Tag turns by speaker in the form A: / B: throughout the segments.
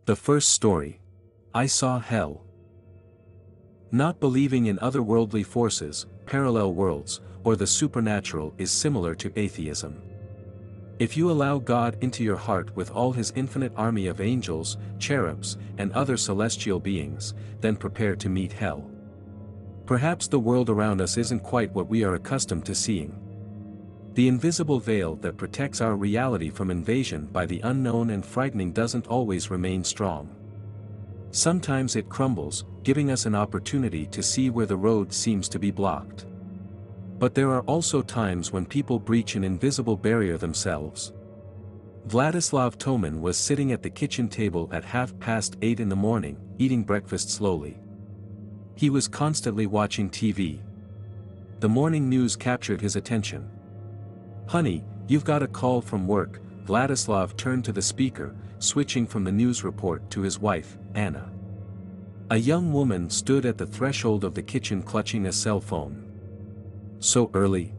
A: The first story. I saw hell. Not believing in otherworldly forces, parallel worlds, or the supernatural is similar to atheism. If you allow God into your heart with all his infinite army of angels, cherubs, and other celestial beings, then prepare to meet hell. Perhaps the world around us isn't quite what we are accustomed to seeing. The invisible veil that protects our reality from invasion by the unknown and frightening doesn't always remain strong. Sometimes it crumbles, giving us an opportunity to see where the road seems to be blocked. But there are also times when people breach an invisible barrier themselves. Vladislav Toman was sitting at the kitchen table at 8:30 in the morning, eating breakfast slowly. He was constantly watching TV. The morning news captured his attention. "Honey, you've got a call from work." Vladislav turned to the speaker, switching from the news report to his wife, Anna. A young woman stood at the threshold of the kitchen clutching a cell phone. "So early?"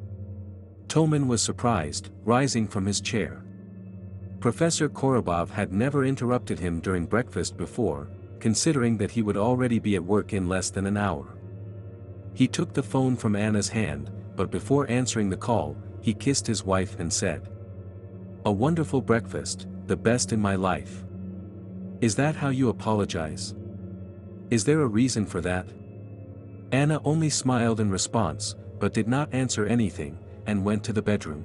A: Toman was surprised, rising from his chair. Professor Korobov had never interrupted him during breakfast before, considering that he would already be at work in less than an hour. He took the phone from Anna's hand, but before answering the call, he kissed his wife and said, "A wonderful breakfast, the best in my life. Is that how you apologize? Is there a reason for that?" Anna only smiled in response, but did not answer anything, and went to the bedroom.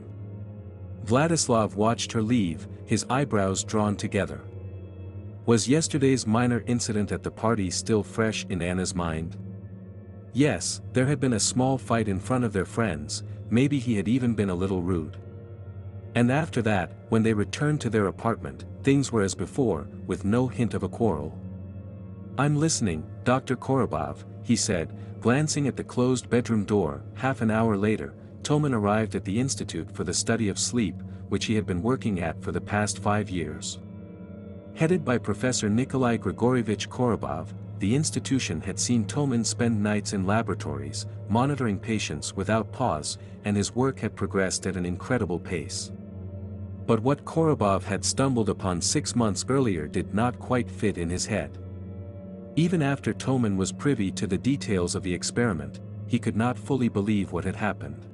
A: Vladislav watched her leave, his eyebrows drawn together. Was yesterday's minor incident at the party still fresh in Anna's mind? Yes, there had been a small fight in front of their friends, maybe he had even been a little rude. And after that, when they returned to their apartment, things were as before, with no hint of a quarrel. "I'm listening, Dr. Korobov," he said, glancing at the closed bedroom door. Half an hour later, Toman arrived at the Institute for the Study of Sleep, which he had been working at for the past 5 years. Headed by Professor Nikolai Grigorievich Korobov, the institution had seen Toman spend nights in laboratories, monitoring patients without pause, and his work had progressed at an incredible pace. But what Korobov had stumbled upon 6 months earlier did not quite fit in his head. Even after Toman was privy to the details of the experiment, he could not fully believe what had happened.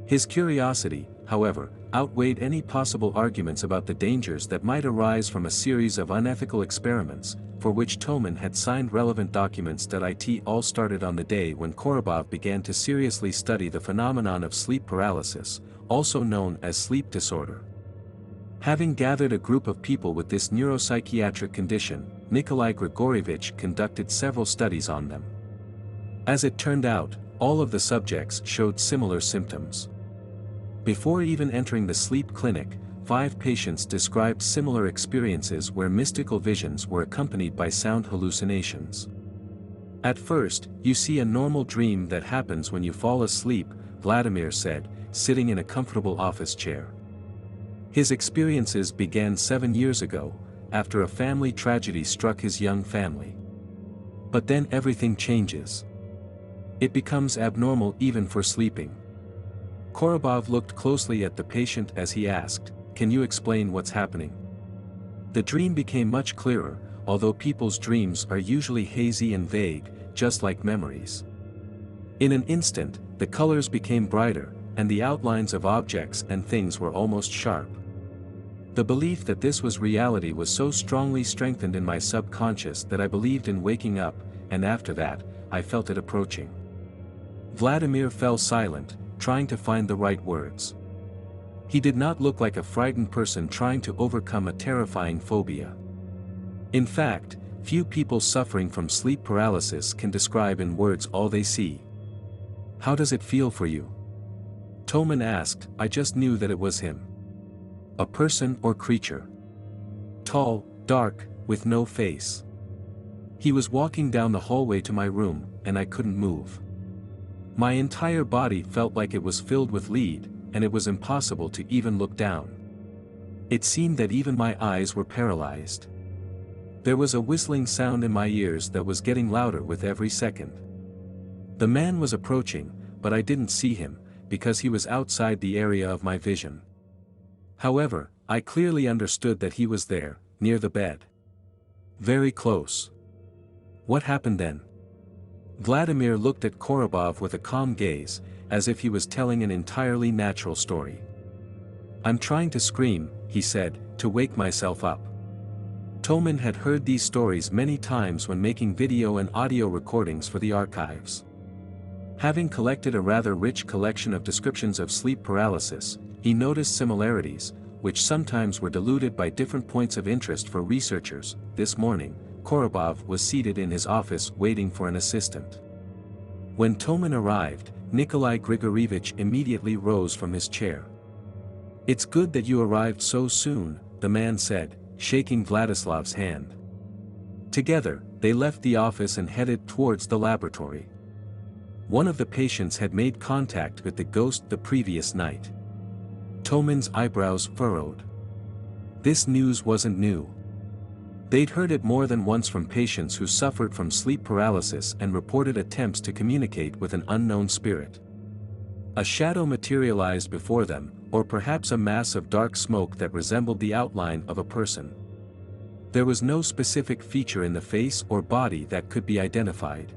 A: His curiosity, however, outweighed any possible arguments about the dangers that might arise from a series of unethical experiments, for which Toman had signed relevant documents. It all started on the day when Korobov began to seriously study the phenomenon of sleep paralysis, also known as sleep disorder. Having gathered a group of people with this neuropsychiatric condition, Nikolai Grigorievich conducted several studies on them. As it turned out, all of the subjects showed similar symptoms. Before even entering the sleep clinic, 5 patients described similar experiences where mystical visions were accompanied by sound hallucinations. "At first, you see a normal dream that happens when you fall asleep," Vladimir said, sitting in a comfortable office chair. His experiences began 7 years ago, after a family tragedy struck his young family. But then everything changes. It becomes abnormal even for sleeping. Korobov looked closely at the patient as he asked, "Can you explain what's happening?" The dream became much clearer, although people's dreams are usually hazy and vague, just like memories. In an instant, the colors became brighter, and the outlines of objects and things were almost sharp. The belief that this was reality was so strongly strengthened in my subconscious that I believed in waking up, and after that, I felt it approaching. Vladimir fell silent, trying to find the right words. He did not look like a frightened person trying to overcome a terrifying phobia. In fact, few people suffering from sleep paralysis can describe in words all they see. "How does it feel for you?" Toman asked. "I just knew that it was him. A person or creature. Tall, dark, with no face. He was walking down the hallway to my room, and I couldn't move. My entire body felt like it was filled with lead, and it was impossible to even look down. It seemed that even my eyes were paralyzed. There was a whistling sound in my ears that was getting louder with every second. The man was approaching, but I didn't see him, because he was outside the area of my vision. However, I clearly understood that he was there, near the bed. Very close. What happened then? Vladimir looked at Korobov with a calm gaze, as if he was telling an entirely natural story. I'm trying to scream, he said, to wake myself up. Toman had heard these stories many times when making video and audio recordings for the archives. Having collected a rather rich collection of descriptions of sleep paralysis, he noticed similarities, which sometimes were diluted by different points of interest for researchers. This morning, Korobov was seated in his office waiting for an assistant. When Toman arrived, Nikolai Grigorievich immediately rose from his chair. It's good that you arrived so soon, the man said, shaking Vladislav's hand. Together, they left the office and headed towards the laboratory. One of the patients had made contact with the ghost the previous night. Toman's eyebrows furrowed. This news wasn't new. They'd heard it more than once from patients who suffered from sleep paralysis and reported attempts to communicate with an unknown spirit. A shadow materialized before them, or perhaps a mass of dark smoke that resembled the outline of a person. There was no specific feature in the face or body that could be identified.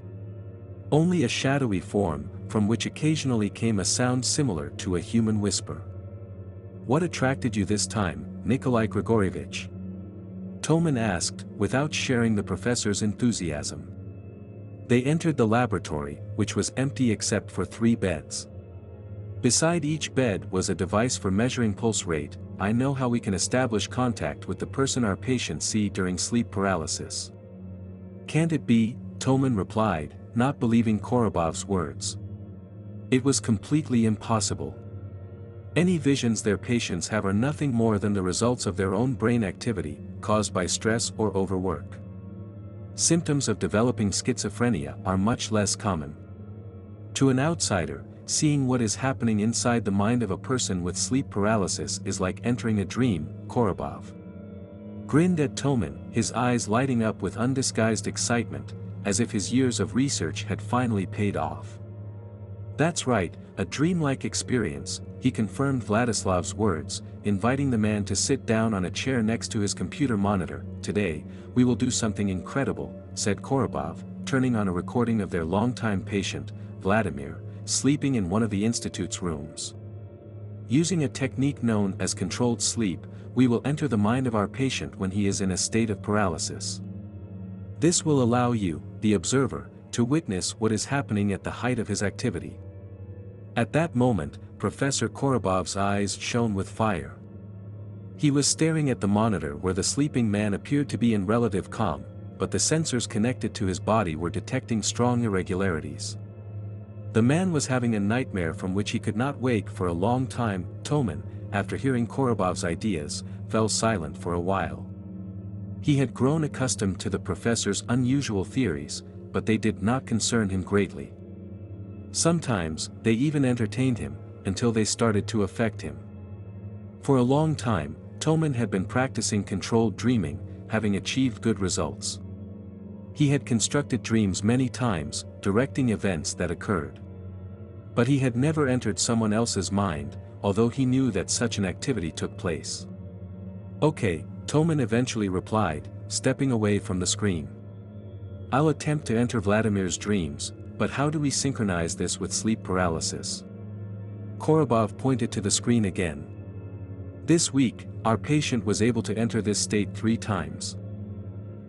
A: Only a shadowy form, from which occasionally came a sound similar to a human whisper. What attracted you this time, Nikolai Grigorievich? Toman asked, without sharing the professor's enthusiasm. They entered the laboratory, which was empty except for 3 beds. Beside each bed was a device for measuring pulse rate. I know how we can establish contact with the person our patients see during sleep paralysis. Can't it be? Toman replied, not believing Korobov's words. It was completely impossible. Any visions their patients have are nothing more than the results of their own brain activity, caused by stress or overwork. Symptoms of developing schizophrenia are much less common. To an outsider, seeing what is happening inside the mind of a person with sleep paralysis is like entering a dream, Korobov grinned at Toman, his eyes lighting up with undisguised excitement, as if his years of research had finally paid off. That's right, a dreamlike experience, he confirmed Vladislav's words, inviting the man to sit down on a chair next to his computer monitor. Today, we will do something incredible, said Korobov, turning on a recording of their longtime patient, Vladimir, sleeping in one of the institute's rooms. Using a technique known as controlled sleep, we will enter the mind of our patient when he is in a state of paralysis. This will allow you, the observer, to witness what is happening at the height of his activity. At that moment, Professor Korobov's eyes shone with fire. He was staring at the monitor where the sleeping man appeared to be in relative calm, but the sensors connected to his body were detecting strong irregularities. The man was having a nightmare from which he could not wake for a long time. Toman, after hearing Korobov's ideas, fell silent for a while. He had grown accustomed to the professor's unusual theories, but they did not concern him greatly. Sometimes, they even entertained him, until they started to affect him. For a long time, Toman had been practicing controlled dreaming, having achieved good results. He had constructed dreams many times, directing events that occurred. But he had never entered someone else's mind, although he knew that such an activity took place. Okay, Toman eventually replied, stepping away from the screen. I'll attempt to enter Vladimir's dreams, but how do we synchronize this with sleep paralysis? Korobov pointed to the screen again. This week, our patient was able to enter this state 3 times.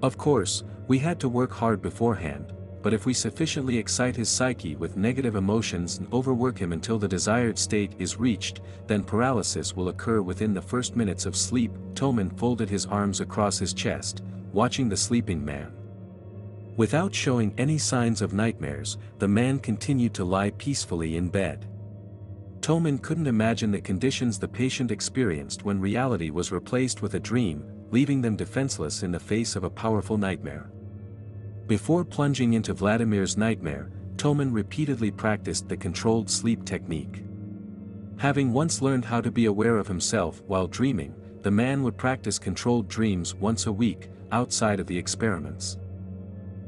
A: Of course, we had to work hard beforehand, but if we sufficiently excite his psyche with negative emotions and overwork him until the desired state is reached, then paralysis will occur within the first minutes of sleep. Toman folded his arms across his chest, watching the sleeping man. Without showing any signs of nightmares, the man continued to lie peacefully in bed. Toman couldn't imagine the conditions the patient experienced when reality was replaced with a dream, leaving them defenseless in the face of a powerful nightmare. Before plunging into Vladimir's nightmare, Toman repeatedly practiced the controlled sleep technique. Having once learned how to be aware of himself while dreaming, the man would practice controlled dreams once a week, outside of the experiments.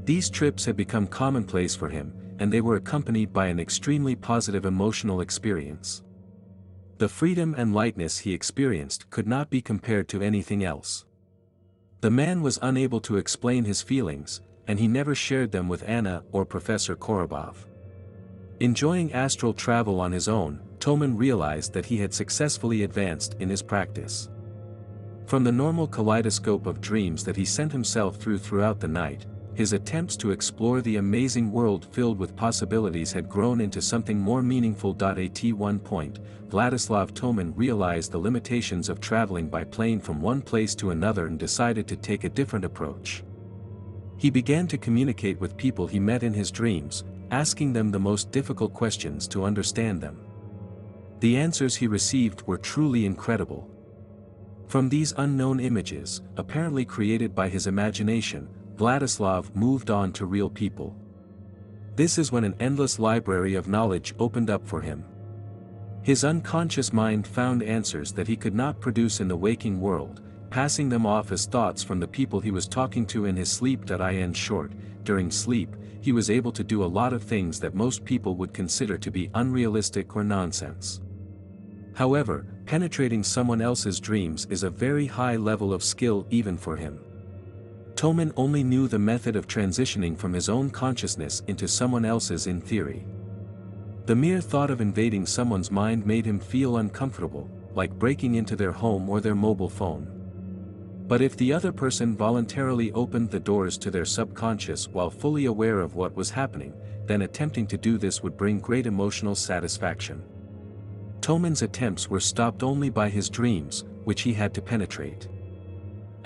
A: These trips had become commonplace for him, and they were accompanied by an extremely positive emotional experience. The freedom and lightness he experienced could not be compared to anything else. The man was unable to explain his feelings, and he never shared them with Anna or Professor Korobov. Enjoying astral travel on his own, Toman realized that he had successfully advanced in his practice. From the normal kaleidoscope of dreams that he sent himself throughout the night, his attempts to explore the amazing world filled with possibilities had grown into something more meaningful. At one point, Vladislav Toman realized the limitations of traveling by plane from one place to another and decided to take a different approach. He began to communicate with people he met in his dreams, asking them the most difficult questions to understand them. The answers he received were truly incredible. From these unknown images, apparently created by his imagination, Vladislav moved on to real people. This is when an endless library of knowledge opened up for him. His unconscious mind found answers that he could not produce in the waking world, passing them off as thoughts from the people he was talking to in his sleep. In short, during sleep, he was able to do a lot of things that most people would consider to be unrealistic or nonsense. However, penetrating someone else's dreams is a very high level of skill even for him. Toman only knew the method of transitioning from his own consciousness into someone else's in theory. The mere thought of invading someone's mind made him feel uncomfortable, like breaking into their home or their mobile phone. But if the other person voluntarily opened the doors to their subconscious while fully aware of what was happening, then attempting to do this would bring great emotional satisfaction. Toman's attempts were stopped only by his dreams, which he had to penetrate.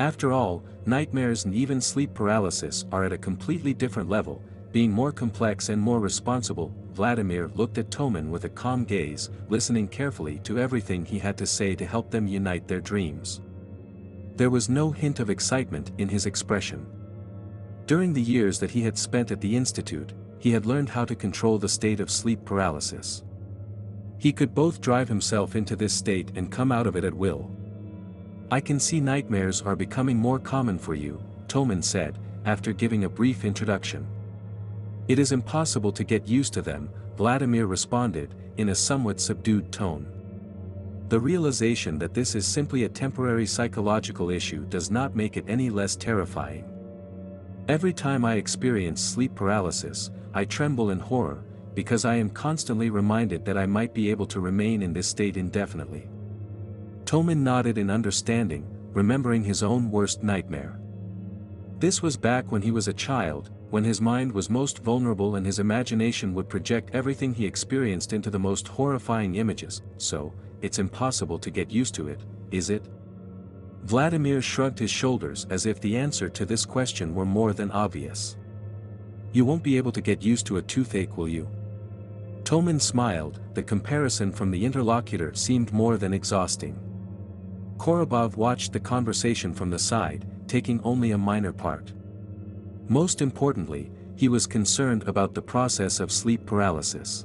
A: After all, nightmares and even sleep paralysis are at a completely different level, being more complex and more responsible. Vladimir looked at Toman with a calm gaze, listening carefully to everything he had to say to help them unite their dreams. There was no hint of excitement in his expression. During the years that he had spent at the institute, he had learned how to control the state of sleep paralysis. He could both drive himself into this state and come out of it at will. "I can see nightmares are becoming more common for you," Toman said, after giving a brief introduction. "It is impossible to get used to them," Vladimir responded, in a somewhat subdued tone. The realization that this is simply a temporary psychological issue does not make it any less terrifying. "Every time I experience sleep paralysis, I tremble in horror, because I am constantly reminded that I might be able to remain in this state indefinitely." Toman nodded in understanding, remembering his own worst nightmare. This was back when he was a child, when his mind was most vulnerable and his imagination would project everything he experienced into the most horrifying images. "So, it's impossible to get used to it, is it?" Vladimir shrugged his shoulders as if the answer to this question were more than obvious. "You won't be able to get used to a toothache, will you?" Toman smiled. The comparison from the interlocutor seemed more than exhausting. Korobov watched the conversation from the side, taking only a minor part. Most importantly, he was concerned about the process of sleep paralysis.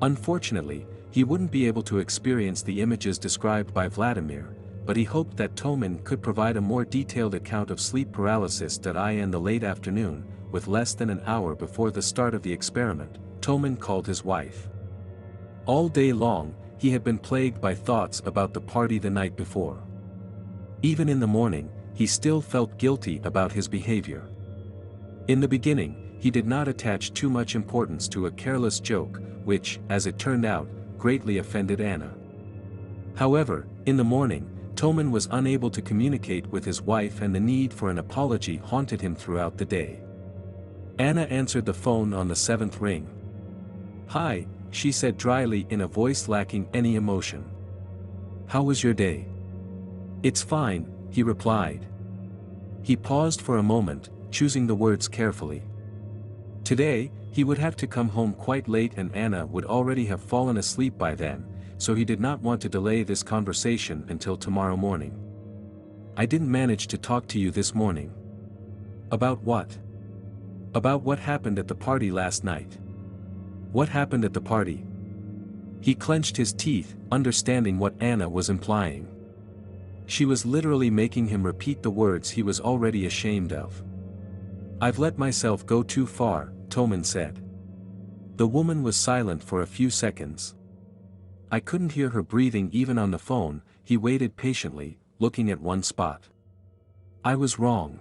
A: Unfortunately, he wouldn't be able to experience the images described by Vladimir, but he hoped that Toman could provide a more detailed account of sleep paralysis. In the late afternoon, with less than an hour before the start of the experiment, Toman called his wife. All day long, he had been plagued by thoughts about the party the night before. Even in the morning, he still felt guilty about his behavior. In the beginning, he did not attach too much importance to a careless joke, which, as it turned out, greatly offended Anna. However, in the morning, Toman was unable to communicate with his wife and the need for an apology haunted him throughout the day. Anna answered the phone on the 7th ring. "Hi," she said dryly in a voice lacking any emotion. "How was your day?" "It's fine," he replied. He paused for a moment, choosing the words carefully. Today, he would have to come home quite late and Anna would already have fallen asleep by then, so he did not want to delay this conversation until tomorrow morning. "I didn't manage to talk to you this morning." "About what?" "About what happened at the party last night." "What happened at the party?" He clenched his teeth, understanding what Anna was implying. She was literally making him repeat the words he was already ashamed of. "I've let myself go too far," Toman said. The woman was silent for a few seconds. I couldn't hear her breathing even on the phone. He waited patiently, looking at one spot. I was wrong.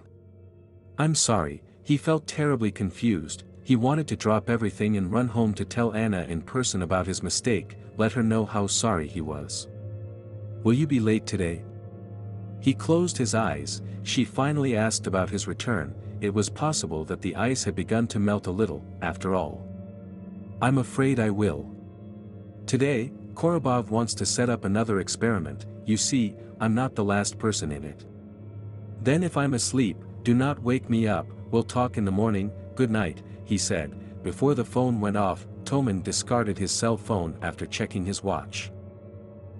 A: I'm sorry." He felt terribly confused. He wanted to drop everything and run home to tell Anna in person about his mistake, let her know how sorry he was. "Will you be late today?" He closed his eyes. She finally asked about his return. It was possible that the ice had begun to melt a little, after all. "I'm afraid I will. Today, Korobov wants to set up another experiment. You see, I'm not the last person in it. Then if I'm asleep, do not wake me up, we'll talk in the morning, good night," he said. Before the phone went off, Toman discarded his cell phone after checking his watch.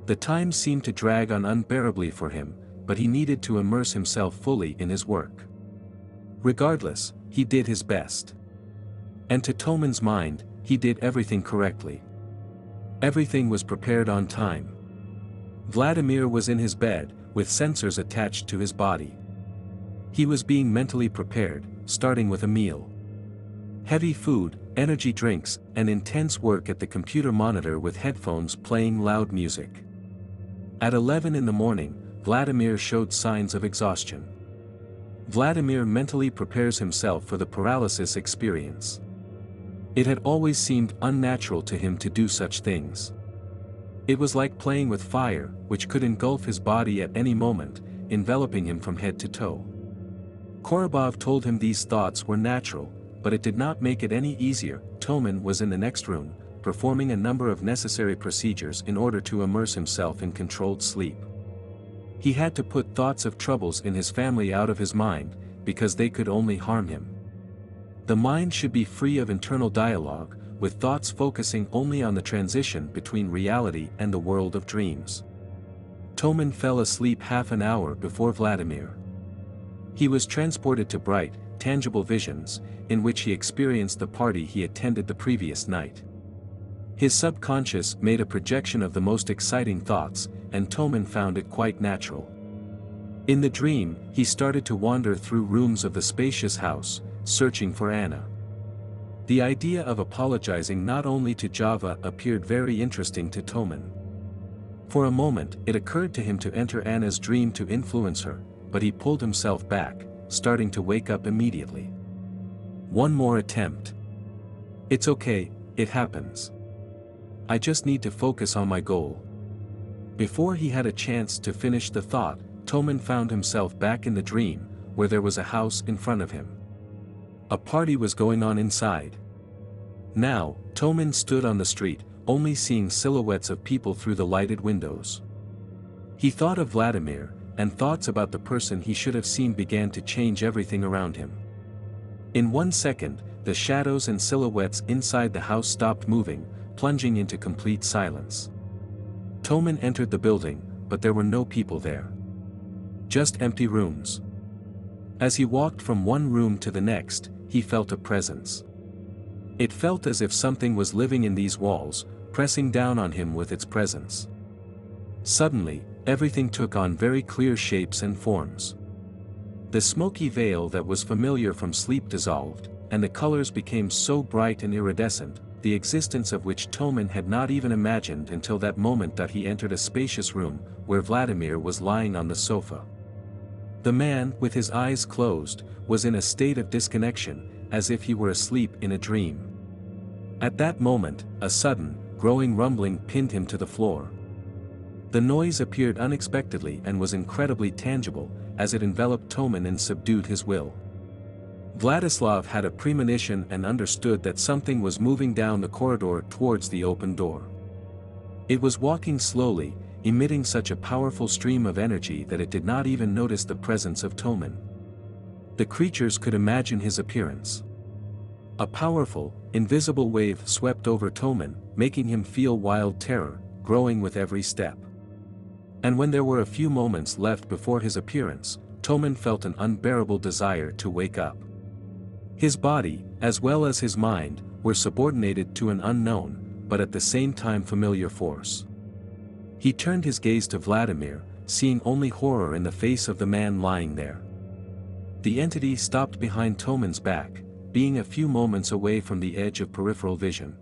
A: The time seemed to drag on unbearably for him, but he needed to immerse himself fully in his work. Regardless, he did his best. And to Toman's mind, he did everything correctly. Everything was prepared on time. Vladimir was in his bed, with sensors attached to his body. He was being mentally prepared, starting with a meal. Heavy food, energy drinks, and intense work at the computer monitor with headphones playing loud music. At 11 in the morning, Vladimir showed signs of exhaustion. Vladimir mentally prepares himself for the paralysis experience. It had always seemed unnatural to him to do such things. It was like playing with fire, which could engulf his body at any moment, enveloping him from head to toe. Korobov told him these thoughts were natural, but it did not make it any easier. Toman was in the next room, performing a number of necessary procedures in order to immerse himself in controlled sleep. He had to put thoughts of troubles in his family out of his mind, because they could only harm him. The mind should be free of internal dialogue, with thoughts focusing only on the transition between reality and the world of dreams. Toman fell asleep half an hour before Vladimir. He was transported to bright, tangible visions, in which he experienced the party he attended the previous night. His subconscious made a projection of the most exciting thoughts, and Toman found it quite natural. In the dream, he started to wander through rooms of the spacious house, searching for Anna. The idea of apologizing not only to Java appeared very interesting to Toman. For a moment, it occurred to him to enter Anna's dream to influence her, but he pulled himself back, starting to wake up immediately. One more attempt. It's okay, it happens. I just need to focus on my goal. Before he had a chance to finish the thought, Toman found himself back in the dream, where there was a house in front of him. A party was going on inside. Now, Toman stood on the street, only seeing silhouettes of people through the lighted windows. He thought of Vladimir, and thoughts about the person he should have seen began to change everything around him. In 1 second, the shadows and silhouettes inside the house stopped moving, plunging into complete silence. Toman entered the building, but there were no people there. Just empty rooms. As he walked from one room to the next, he felt a presence. It felt as if something was living in these walls, pressing down on him with its presence. Suddenly, everything took on very clear shapes and forms. The smoky veil that was familiar from sleep dissolved, and the colors became so bright and iridescent, the existence of which Toman had not even imagined until that moment that he entered a spacious room, where Vladimir was lying on the sofa. The man, with his eyes closed, was in a state of disconnection, as if he were asleep in a dream. At that moment, a sudden, growing rumbling pinned him to the floor. The noise appeared unexpectedly and was incredibly tangible, as it enveloped Toman and subdued his will. Vladislav had a premonition and understood that something was moving down the corridor towards the open door. It was walking slowly, emitting such a powerful stream of energy that it did not even notice the presence of Toman. The creatures could imagine his appearance. A powerful, invisible wave swept over Toman, making him feel wild terror, growing with every step. And when there were a few moments left before his appearance, Toman felt an unbearable desire to wake up. His body, as well as his mind, were subordinated to an unknown, but at the same time familiar force. He turned his gaze to Vladimir, seeing only horror in the face of the man lying there. The entity stopped behind Toman's back, being a few moments away from the edge of peripheral vision.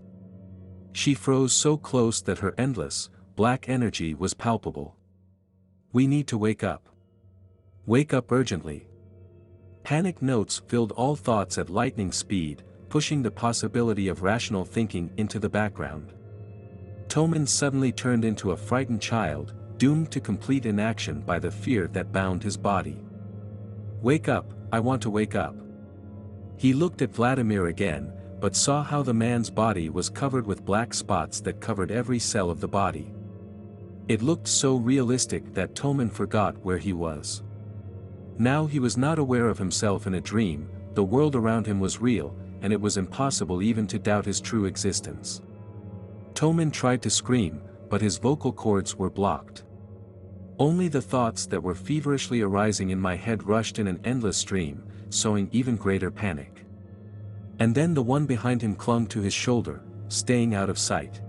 A: She froze so close that her endless, black energy was palpable. "We need to wake up. Wake up urgently," Panic notes filled all thoughts at lightning speed, pushing the possibility of rational thinking into the background. Toman suddenly turned into a frightened child, doomed to complete inaction by the fear that bound his body. "Wake up, I want to wake up." He looked at Vladimir again, but saw how the man's body was covered with black spots that covered every cell of the body. It looked so realistic that Toman forgot where he was. Now he was not aware of himself in a dream, the world around him was real, and it was impossible even to doubt his true existence. Toman tried to scream, but his vocal cords were blocked. Only the thoughts that were feverishly arising in my head rushed in an endless stream, sowing even greater panic. And then the one behind him clung to his shoulder, staying out of sight.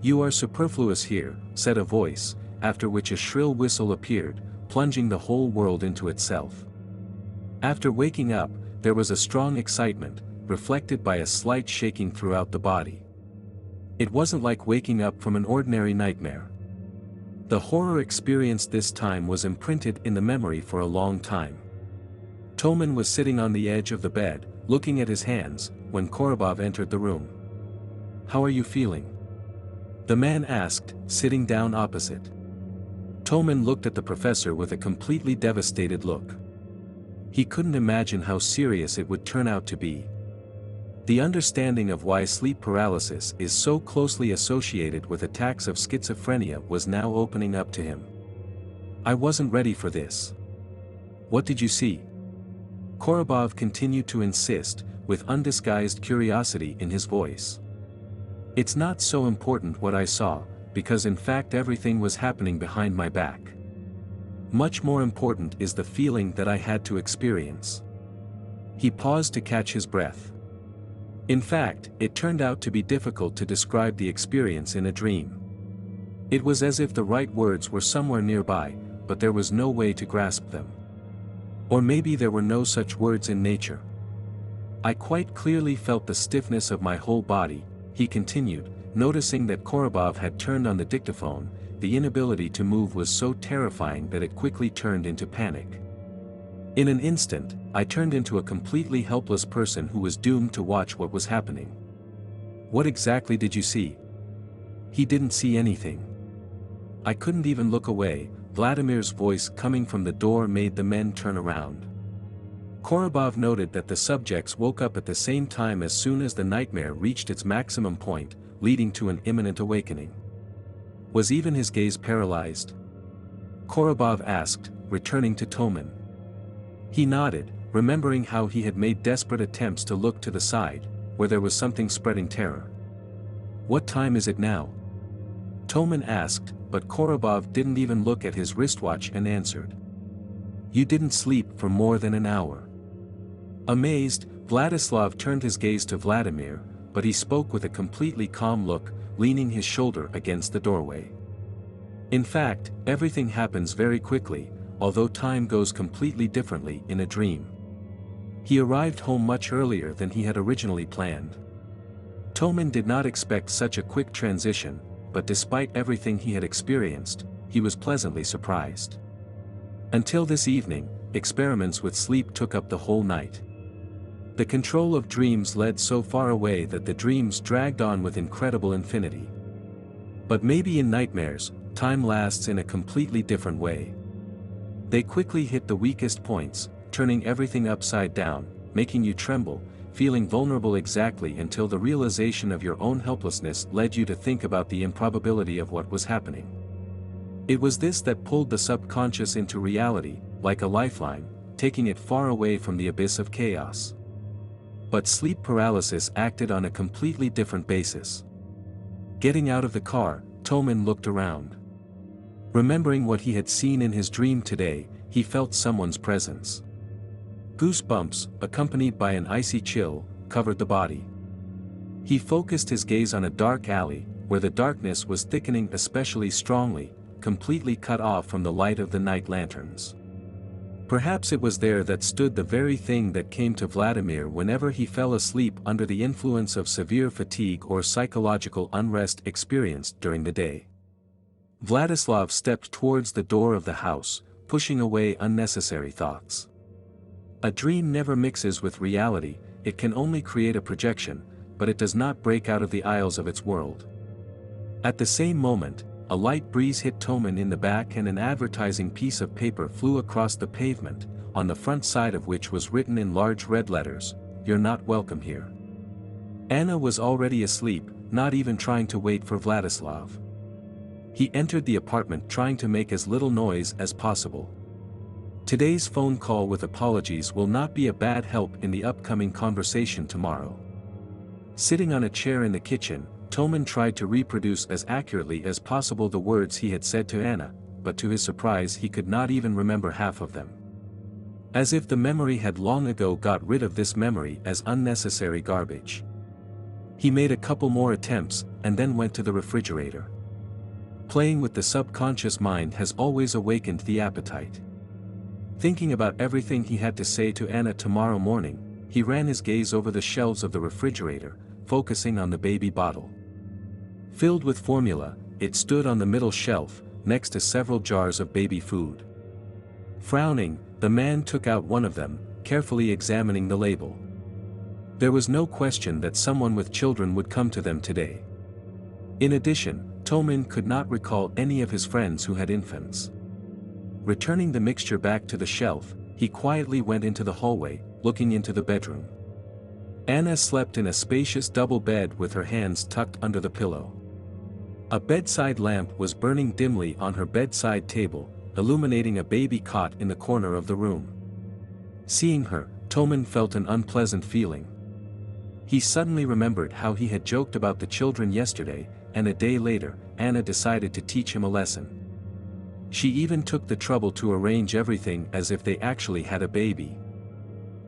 A: "You are superfluous here," said a voice, after which a shrill whistle appeared, plunging the whole world into itself. After waking up, there was a strong excitement, reflected by a slight shaking throughout the body. It wasn't like waking up from an ordinary nightmare. The horror experienced this time was imprinted in the memory for a long time. Toman was sitting on the edge of the bed, looking at his hands, when Korobov entered the room. "How are you feeling?" the man asked, sitting down opposite. Toman looked at the professor with a completely devastated look. He couldn't imagine how serious it would turn out to be. The understanding of why sleep paralysis is so closely associated with attacks of schizophrenia was now opening up to him. "I wasn't ready for this." "What did you see?" Korobov continued to insist, with undisguised curiosity in his voice. "It's not so important what I saw, because in fact everything was happening behind my back. Much more important is the feeling that I had to experience." He paused to catch his breath. In fact, it turned out to be difficult to describe the experience in a dream. It was as if the right words were somewhere nearby, but there was no way to grasp them. Or maybe there were no such words in nature. "I quite clearly felt the stiffness of my whole body," he continued, noticing that Korobov had turned on the dictaphone. The inability to move was so terrifying that it quickly turned into panic. "In an instant, I turned into a completely helpless person who was doomed to watch what was happening." "What exactly did you see?" "He didn't see anything. I couldn't even look away." Vladimir's voice coming from the door made the men turn around. Korobov noted that the subjects woke up at the same time as soon as the nightmare reached its maximum point, leading to an imminent awakening. Was even his gaze paralyzed? Korobov asked, returning to Toman. He nodded, remembering how he had made desperate attempts to look to the side, where there was something spreading terror. "What time is it now?" Toman asked, but Korobov didn't even look at his wristwatch and answered. "You didn't sleep for more than an hour." Amazed, Vladislav turned his gaze to Vladimir, but he spoke with a completely calm look, leaning his shoulder against the doorway. "In fact, everything happens very quickly, although time goes completely differently in a dream." He arrived home much earlier than he had originally planned. Toman did not expect such a quick transition, but despite everything he had experienced, he was pleasantly surprised. Until this evening, experiments with sleep took up the whole night. The control of dreams led so far away that the dreams dragged on with incredible infinity. But maybe in nightmares, time lasts in a completely different way. They quickly hit the weakest points, turning everything upside down, making you tremble, feeling vulnerable exactly until the realization of your own helplessness led you to think about the improbability of what was happening. It was this that pulled the subconscious into reality, like a lifeline, taking it far away from the abyss of chaos. But sleep paralysis acted on a completely different basis. Getting out of the car, Toman looked around. Remembering what he had seen in his dream today, he felt someone's presence. Goosebumps, accompanied by an icy chill, covered the body. He focused his gaze on a dark alley, where the darkness was thickening especially strongly, completely cut off from the light of the night lanterns. Perhaps it was there that stood the very thing that came to Vladimir whenever he fell asleep under the influence of severe fatigue or psychological unrest experienced during the day. Vladislav stepped towards the door of the house, pushing away unnecessary thoughts. A dream never mixes with reality, it can only create a projection, but it does not break out of the aisles of its world. At the same moment, a light breeze hit Toman in the back and an advertising piece of paper flew across the pavement, on the front side of which was written in large red letters, "You're not welcome here." Anna was already asleep, not even trying to wait for Vladislav. He entered the apartment trying to make as little noise as possible. Today's phone call with apologies will not be a bad help in the upcoming conversation tomorrow. Sitting on a chair in the kitchen, Toman tried to reproduce as accurately as possible the words he had said to Anna, but to his surprise he could not even remember half of them. As if the memory had long ago got rid of this memory as unnecessary garbage. He made a couple more attempts, and then went to the refrigerator. Playing with the subconscious mind has always awakened the appetite. Thinking about everything he had to say to Anna tomorrow morning, he ran his gaze over the shelves of the refrigerator, focusing on the baby bottle. Filled with formula, it stood on the middle shelf, next to several jars of baby food. Frowning, the man took out one of them, carefully examining the label. There was no question that someone with children would come to them today. In addition, Toman could not recall any of his friends who had infants. Returning the mixture back to the shelf, he quietly went into the hallway, looking into the bedroom. Anna slept in a spacious double bed with her hands tucked under the pillow. A bedside lamp was burning dimly on her bedside table, illuminating a baby cot in the corner of the room. Seeing her, Toman felt an unpleasant feeling. He suddenly remembered how he had joked about the children yesterday, and a day later, Anna decided to teach him a lesson. She even took the trouble to arrange everything as if they actually had a baby.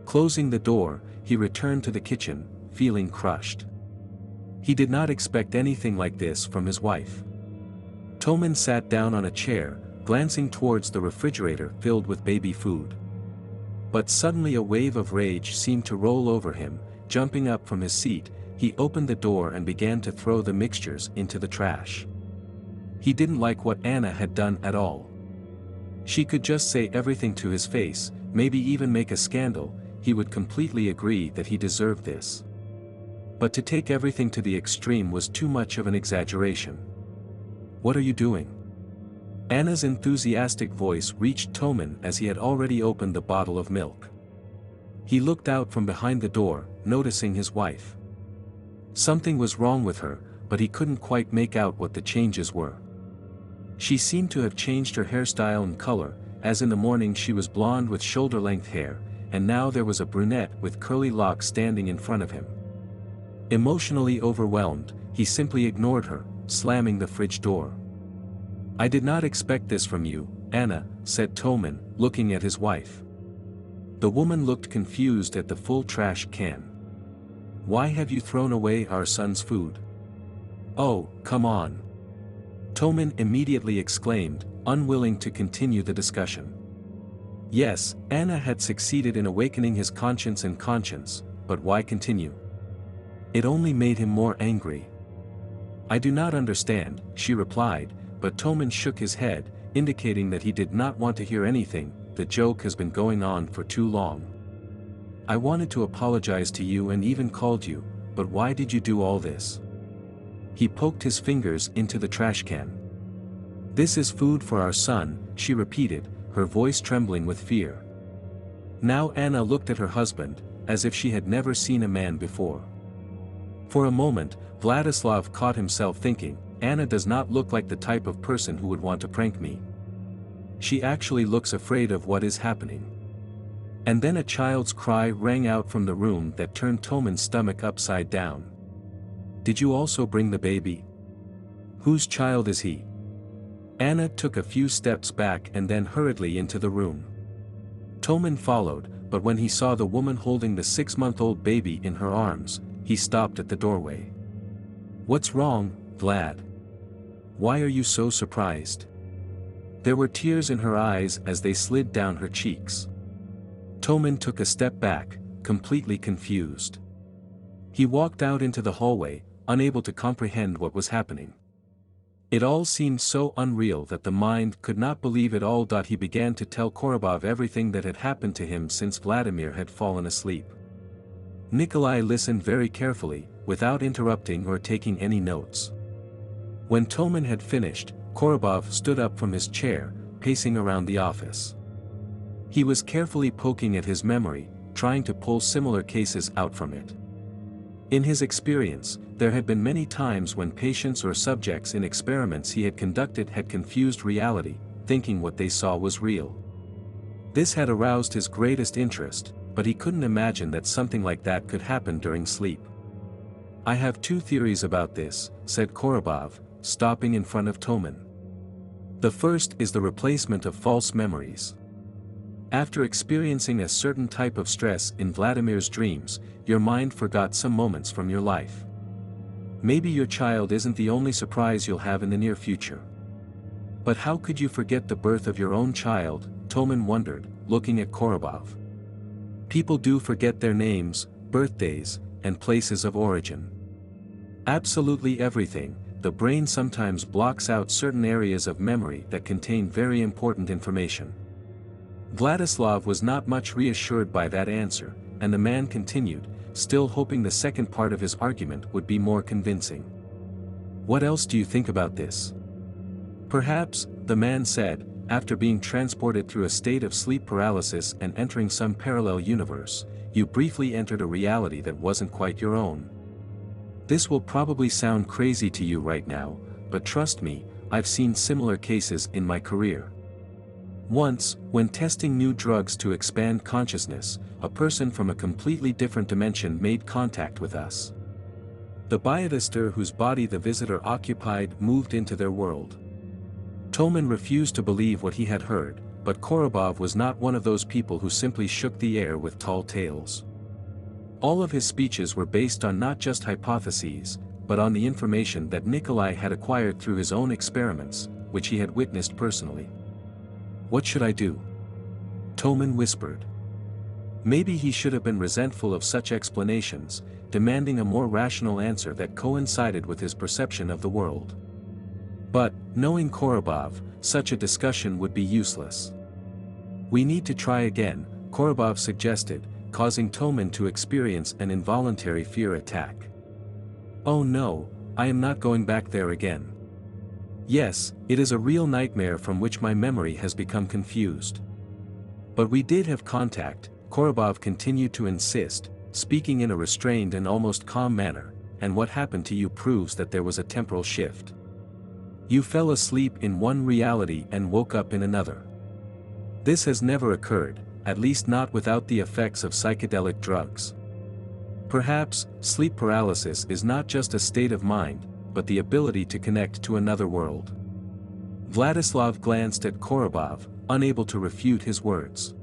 A: Closing the door, he returned to the kitchen, feeling crushed. He did not expect anything like this from his wife. Toman sat down on a chair, glancing towards the refrigerator filled with baby food. But suddenly a wave of rage seemed to roll over him. Jumping up from his seat, he opened the door and began to throw the mixtures into the trash. He didn't like what Anna had done at all. She could just say everything to his face, maybe even make a scandal, he would completely agree that he deserved this. But to take everything to the extreme was too much of an exaggeration. "What are you doing?" Anna's enthusiastic voice reached Toman as he had already opened the bottle of milk. He looked out from behind the door, noticing his wife. Something was wrong with her, but he couldn't quite make out what the changes were. She seemed to have changed her hairstyle and color, as in the morning she was blonde with shoulder-length hair, and now there was a brunette with curly locks standing in front of him. Emotionally overwhelmed, he simply ignored her, slamming the fridge door. "I did not expect this from you, Anna," said Toman, looking at his wife. The woman looked confused at the full trash can. "Why have you thrown away our son's food?" "Oh, come on!" Toman immediately exclaimed, unwilling to continue the discussion. Yes, Anna had succeeded in awakening his conscience, but why continue? It only made him more angry. "I do not understand," she replied, but Toman shook his head, indicating that he did not want to hear anything. "The joke has been going on for too long. I wanted to apologize to you and even called you, but why did you do all this?" He poked his fingers into the trash can. "This is food for our son," she repeated, her voice trembling with fear. Now Anna looked at her husband, as if she had never seen a man before. For a moment, Vladislav caught himself thinking, "Anna does not look like the type of person who would want to prank me. She actually looks afraid of what is happening." And then a child's cry rang out from the room that turned Toman's stomach upside down. "Did you also bring the baby? Whose child is he?" Anna took a few steps back and then hurriedly into the room. Toman followed, but when he saw the woman holding the 6-month-old baby in her arms, he stopped at the doorway. "What's wrong, Vlad? Why are you so surprised?" There were tears in her eyes as they slid down her cheeks. Toman took a step back, completely confused. He walked out into the hallway, unable to comprehend what was happening. It all seemed so unreal that the mind could not believe it all. He began to tell Korobov everything that had happened to him since Vladimir had fallen asleep. Nikolai listened very carefully, without interrupting or taking any notes. When Toman had finished, Korobov stood up from his chair, pacing around the office. He was carefully poking at his memory, trying to pull similar cases out from it. In his experience, there had been many times when patients or subjects in experiments he had conducted had confused reality, thinking what they saw was real. This had aroused his greatest interest, but he couldn't imagine that something like that could happen during sleep. "I have two theories about this," said Korobov, stopping in front of Toman. "The first is the replacement of false memories. After experiencing a certain type of stress in Vladimir's dreams, your mind forgot some moments from your life. Maybe your child isn't the only surprise you'll have in the near future." "But how could you forget the birth of your own child?" Toman wondered, looking at Korobov. "People do forget their names, birthdays, and places of origin. Absolutely everything. The brain sometimes blocks out certain areas of memory that contain very important information." Vladislav was not much reassured by that answer, and the man continued, still hoping the second part of his argument would be more convincing. "What else do you think about this?" "Perhaps," the man said, "after being transported through a state of sleep paralysis and entering some parallel universe, you briefly entered a reality that wasn't quite your own. This will probably sound crazy to you right now, but trust me, I've seen similar cases in my career. Once, when testing new drugs to expand consciousness, a person from a completely different dimension made contact with us. The biodister whose body the visitor occupied moved into their world." Toman refused to believe what he had heard, but Korobov was not one of those people who simply shook the air with tall tales. All of his speeches were based on not just hypotheses, but on the information that Nikolai had acquired through his own experiments, which he had witnessed personally. "What should I do?" Toman whispered. Maybe he should have been resentful of such explanations, demanding a more rational answer that coincided with his perception of the world. But, knowing Korobov, such a discussion would be useless. "We need to try again," Korobov suggested, causing Toman to experience an involuntary fear attack. "Oh no, I am not going back there again. Yes, it is a real nightmare from which my memory has become confused." "But we did have contact," Korobov continued to insist, speaking in a restrained and almost calm manner, "and what happened to you proves that there was a temporal shift. You fell asleep in one reality and woke up in another. This has never occurred, at least not without the effects of psychedelic drugs. Perhaps, sleep paralysis is not just a state of mind, but the ability to connect to another world." Vladislav glanced at Korobov, unable to refute his words.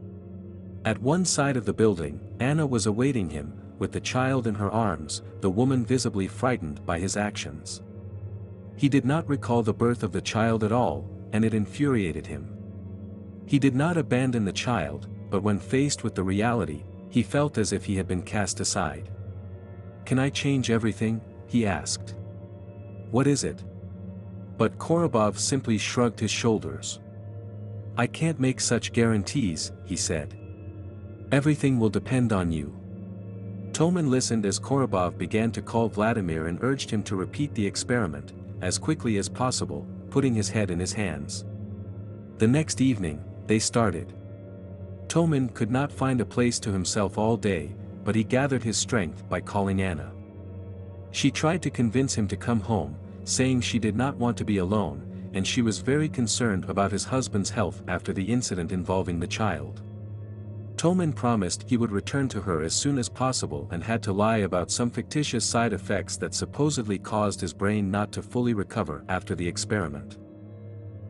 A: At one side of the building, Anna was awaiting him, with the child in her arms, the woman visibly frightened by his actions. He did not recall the birth of the child at all, and it infuriated him. He did not abandon the child, but when faced with the reality, he felt as if he had been cast aside. "Can I change everything?" he asked. "What is it?" But Korobov simply shrugged his shoulders. "I can't make such guarantees," he said. "Everything will depend on you." Toman listened as Korobov began to call Vladimir and urged him to repeat the experiment, as quickly as possible, putting his head in his hands. The next evening, they started. Toman could not find a place to himself all day, but he gathered his strength by calling Anna. She tried to convince him to come home, saying she did not want to be alone, and she was very concerned about his husband's health after the incident involving the child. Toman promised he would return to her as soon as possible and had to lie about some fictitious side effects that supposedly caused his brain not to fully recover after the experiment.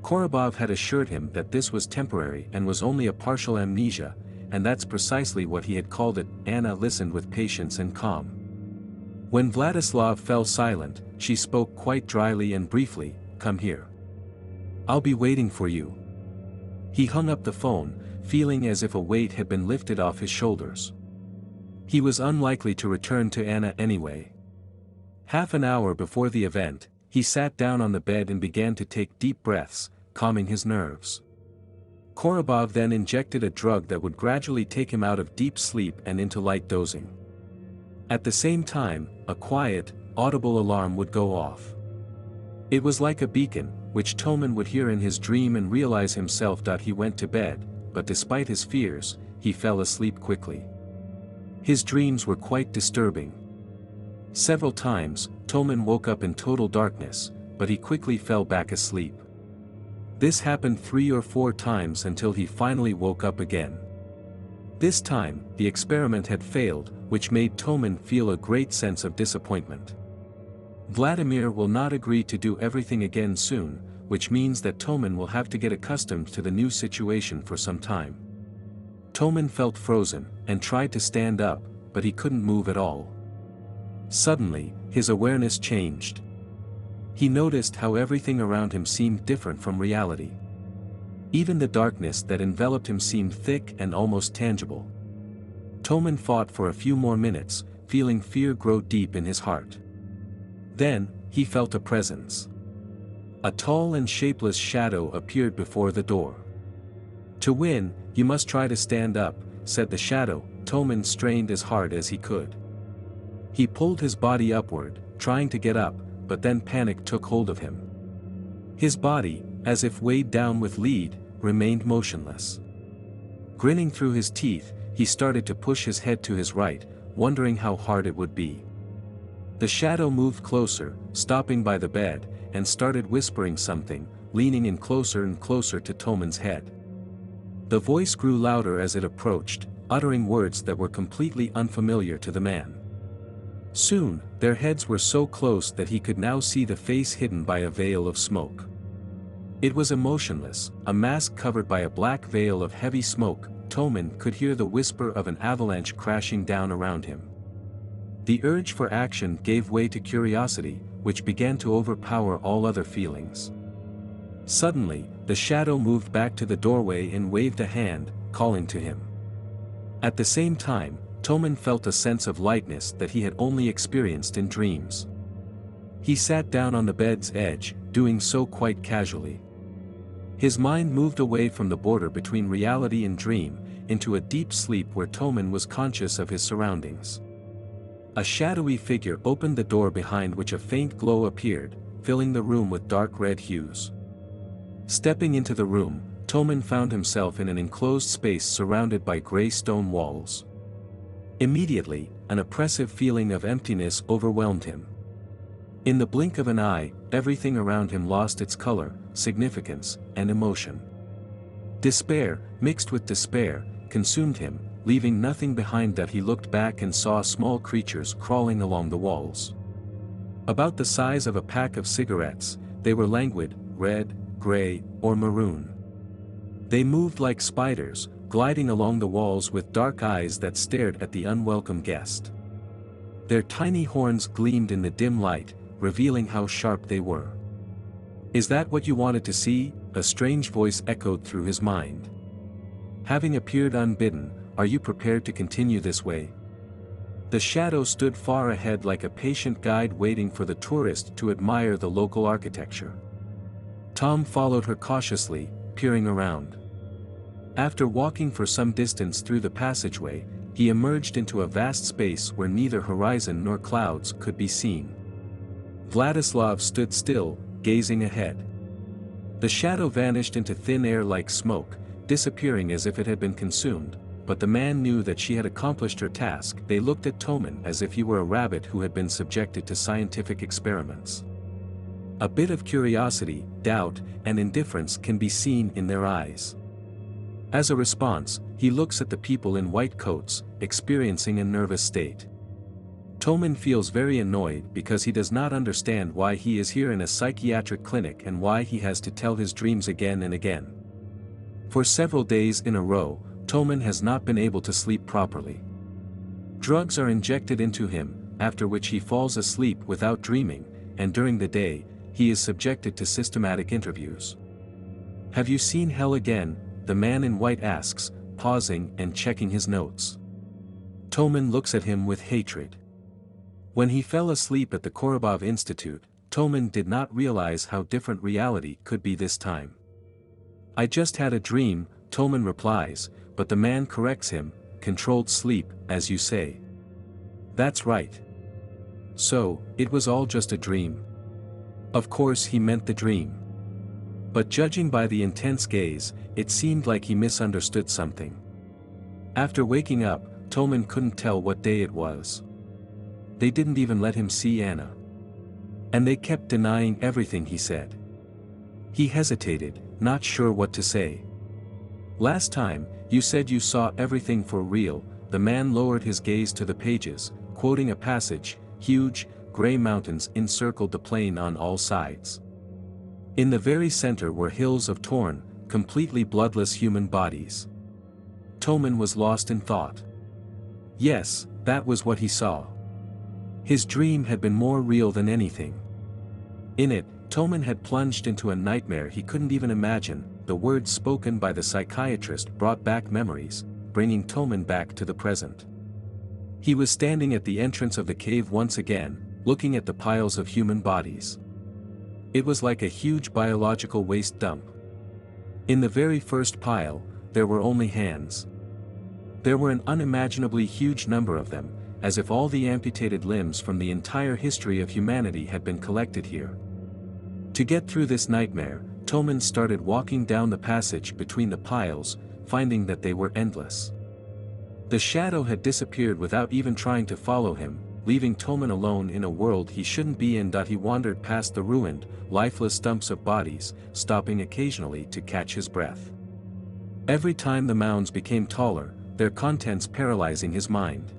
A: Korobov had assured him that this was temporary and was only a partial amnesia, and that's precisely what he had called it. Anna listened with patience and calm. When Vladislav fell silent, she spoke quite dryly and briefly, "Come here. I'll be waiting for you." He hung up the phone, feeling as if a weight had been lifted off his shoulders. He was unlikely to return to Anna anyway. Half an hour before the event, He sat down on the bed and began to take deep breaths, calming his nerves. Korobov then injected a drug that would gradually take him out of deep sleep and into light dozing. At the same time, a quiet, audible alarm would go off. It was like a beacon, which Toman would hear in his dream and realize himself that he went to bed, but despite his fears, he fell asleep quickly. His dreams were quite disturbing. Several times, Toman woke up in total darkness, but he quickly fell back asleep. This happened 3 or 4 times until he finally woke up again. This time, the experiment had failed, which made Toman feel a great sense of disappointment. Vladimir will not agree to do everything again soon, which means that Toman will have to get accustomed to the new situation for some time. Toman felt frozen, and tried to stand up, but he couldn't move at all. Suddenly, his awareness changed. He noticed how everything around him seemed different from reality. Even the darkness that enveloped him seemed thick and almost tangible. Toman fought for a few more minutes, feeling fear grow deep in his heart. Then, he felt a presence. A tall and shapeless shadow appeared before the door. "To win, you must try to stand up," said the shadow. Toman strained as hard as he could. He pulled his body upward, trying to get up, but then panic took hold of him. His body, as if weighed down with lead, remained motionless. Grinning through his teeth, he started to push his head to his right, wondering how hard it would be. The shadow moved closer, stopping by the bed, and started whispering something, leaning in closer and closer to Toman's head. The voice grew louder as it approached, uttering words that were completely unfamiliar to the man. Soon, their heads were so close that he could now see the face hidden by a veil of smoke. It was emotionless, a mask covered by a black veil of heavy smoke. Toman could hear the whisper of an avalanche crashing down around him. The urge for action gave way to curiosity, which began to overpower all other feelings. Suddenly, the shadow moved back to the doorway and waved a hand, calling to him. At the same time, Toman felt a sense of lightness that he had only experienced in dreams. He sat down on the bed's edge, doing so quite casually. His mind moved away from the border between reality and dream, into a deep sleep where Toman was conscious of his surroundings. A shadowy figure opened the door behind which a faint glow appeared, filling the room with dark red hues. Stepping into the room, Toman found himself in an enclosed space surrounded by gray stone walls. Immediately, an oppressive feeling of emptiness overwhelmed him. In the blink of an eye, everything around him lost its color, significance, and emotion. Despair, mixed with despair, consumed him, leaving nothing behind. That he looked back and saw small creatures crawling along the walls. About the size of a pack of cigarettes, they were languid, red, gray, or maroon. They moved like spiders, gliding along the walls with dark eyes that stared at the unwelcome guest. Their tiny horns gleamed in the dim light, revealing how sharp they were. "Is that what you wanted to see?" a strange voice echoed through his mind. "Having appeared unbidden, are you prepared to continue this way?" The shadow stood far ahead like a patient guide waiting for the tourist to admire the local architecture. Tom followed her cautiously, peering around. After walking for some distance through the passageway, he emerged into a vast space where neither horizon nor clouds could be seen. Vladislav stood still, gazing ahead. The shadow vanished into thin air like smoke, disappearing as if it had been consumed, but the man knew that she had accomplished her task. They looked at Toman as if he were a rabbit who had been subjected to scientific experiments. A bit of curiosity, doubt, and indifference can be seen in their eyes. As a response, he looks at the people in white coats, experiencing a nervous state. Toman feels very annoyed because he does not understand why he is here in a psychiatric clinic and why he has to tell his dreams again and again. For several days in a row, Toman has not been able to sleep properly. Drugs are injected into him, after which he falls asleep without dreaming, and during the day, he is subjected to systematic interviews. "Have you seen hell again?" the man in white asks, pausing and checking his notes. Toman looks at him with hatred. When he fell asleep at the Korobov Institute, Toman did not realize how different reality could be this time. "I just had a dream," Toman replies, but the man corrects him, "Controlled sleep, as you say." "That's right. So, it was all just a dream." Of course he meant the dream. But judging by the intense gaze, it seemed like he misunderstood something. After waking up, Toman couldn't tell what day it was. They didn't even let him see Anna. And they kept denying everything he said. He hesitated, not sure what to say. "Last time, you said you saw everything for real." The man lowered his gaze to the pages, quoting a passage. "Huge, gray mountains encircled the plain on all sides. In the very center were hills of torn, completely bloodless human bodies." Toman was lost in thought. Yes, that was what he saw. His dream had been more real than anything. In it, Toman had plunged into a nightmare he couldn't even imagine. The words spoken by the psychiatrist brought back memories, bringing Toman back to the present. He was standing at the entrance of the cave once again, looking at the piles of human bodies. It was like a huge biological waste dump. In the very first pile, there were only hands. There were an unimaginably huge number of them, as if all the amputated limbs from the entire history of humanity had been collected here. To get through this nightmare, Toman started walking down the passage between the piles, finding that they were endless. The shadow had disappeared without even trying to follow him, leaving Toman alone in a world he shouldn't be in. He wandered past the ruined, lifeless stumps of bodies, stopping occasionally to catch his breath. Every time the mounds became taller, their contents paralyzing his mind.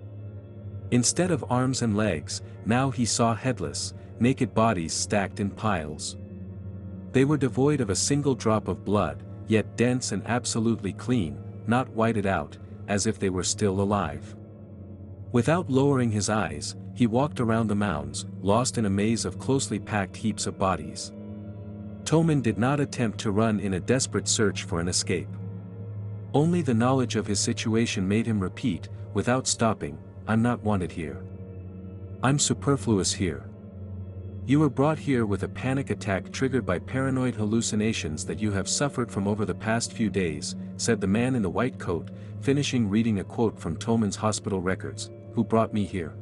A: Instead of arms and legs, now he saw headless, naked bodies stacked in piles. They were devoid of a single drop of blood, yet dense and absolutely clean, not whited out, as if they were still alive. Without lowering his eyes, he walked around the mounds, lost in a maze of closely packed heaps of bodies. Toman did not attempt to run in a desperate search for an escape. Only the knowledge of his situation made him repeat, without stopping, "I'm not wanted here. I'm superfluous here. You were brought here with a panic attack triggered by paranoid hallucinations that you have suffered from over the past few days," said the man in the white coat, finishing reading a quote from Toman's hospital records. "Who brought me here?"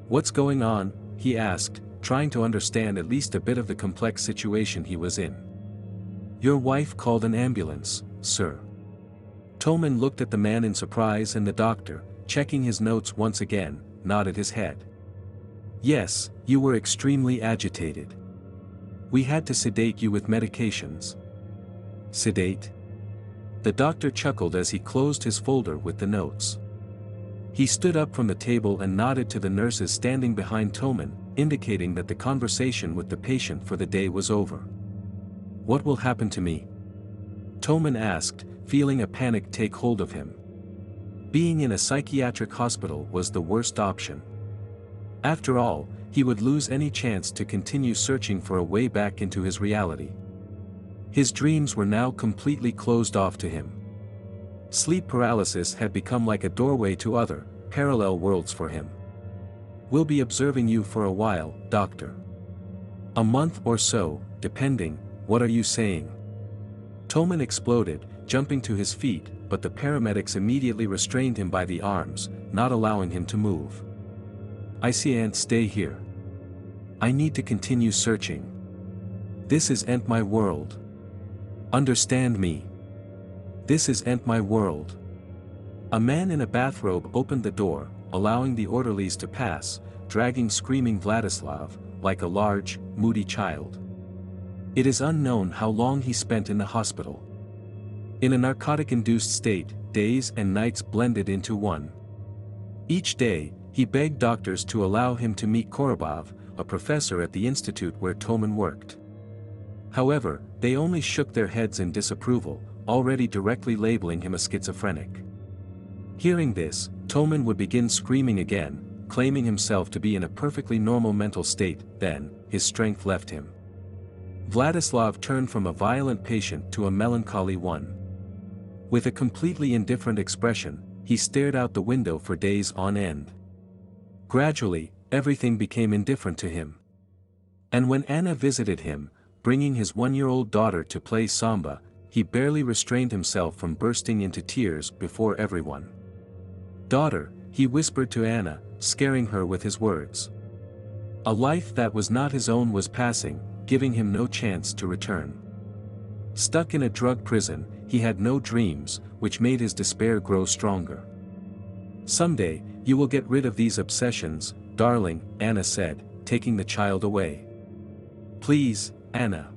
A: "What's going on?" he asked, trying to understand at least a bit of the complex situation he was in. "Your wife called an ambulance, sir." Toman looked at the man in surprise, and the doctor, checking his notes once again, nodded his head. "Yes, you were extremely agitated. We had to sedate you with medications." "Sedate?" The doctor chuckled as he closed his folder with the notes. He stood up from the table and nodded to the nurses standing behind Toman, indicating that the conversation with the patient for the day was over. "What will happen to me?" Toman asked, feeling a panic take hold of him. Being in a psychiatric hospital was the worst option. After all, he would lose any chance to continue searching for a way back into his reality. His dreams were now completely closed off to him. Sleep paralysis had become like a doorway to other, parallel worlds for him. "We'll be observing you for a while, doctor. A month or so, depending. What are you saying?" Toman exploded, jumping to his feet, but the paramedics immediately restrained him by the arms, not allowing him to move. "I can't stay here. I need to continue searching. This isn't my world. Understand me. This isn't my world." A man in a bathrobe opened the door, allowing the orderlies to pass, dragging screaming Vladislav, like a large, moody child. It is unknown how long he spent in the hospital. In a narcotic-induced state, days and nights blended into one. Each day, he begged doctors to allow him to meet Korobov, a professor at the institute where Toman worked. However, they only shook their heads in disapproval, already directly labeling him a schizophrenic. Hearing this, Toman would begin screaming again, claiming himself to be in a perfectly normal mental state. Then, his strength left him. Vladislav turned from a violent patient to a melancholy one. With a completely indifferent expression, he stared out the window for days on end. Gradually, everything became indifferent to him. And when Anna visited him, bringing his 1-year-old daughter to play samba, he barely restrained himself from bursting into tears before everyone. "Daughter," he whispered to Anna, scaring her with his words. A life that was not his own was passing, giving him no chance to return. Stuck in a drug prison, he had no dreams, which made his despair grow stronger. "Someday, you will get rid of these obsessions, darling," Anna said, taking the child away. "Please, Anna.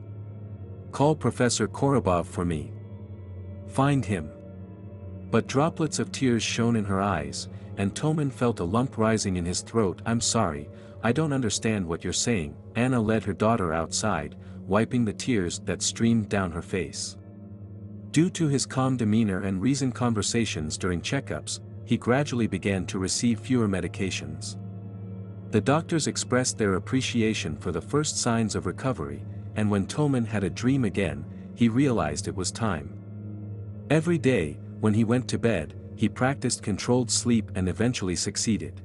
A: Call Professor Korobov for me. Find him." But droplets of tears shone in her eyes, and Toman felt a lump rising in his throat. "I'm sorry, I don't understand what you're saying." Anna led her daughter outside, wiping the tears that streamed down her face. Due to his calm demeanor and reasoned conversations during checkups, he gradually began to receive fewer medications. The doctors expressed their appreciation for the first signs of recovery, and when Toman had a dream again, he realized it was time. Every day, when he went to bed, he practiced controlled sleep and eventually succeeded.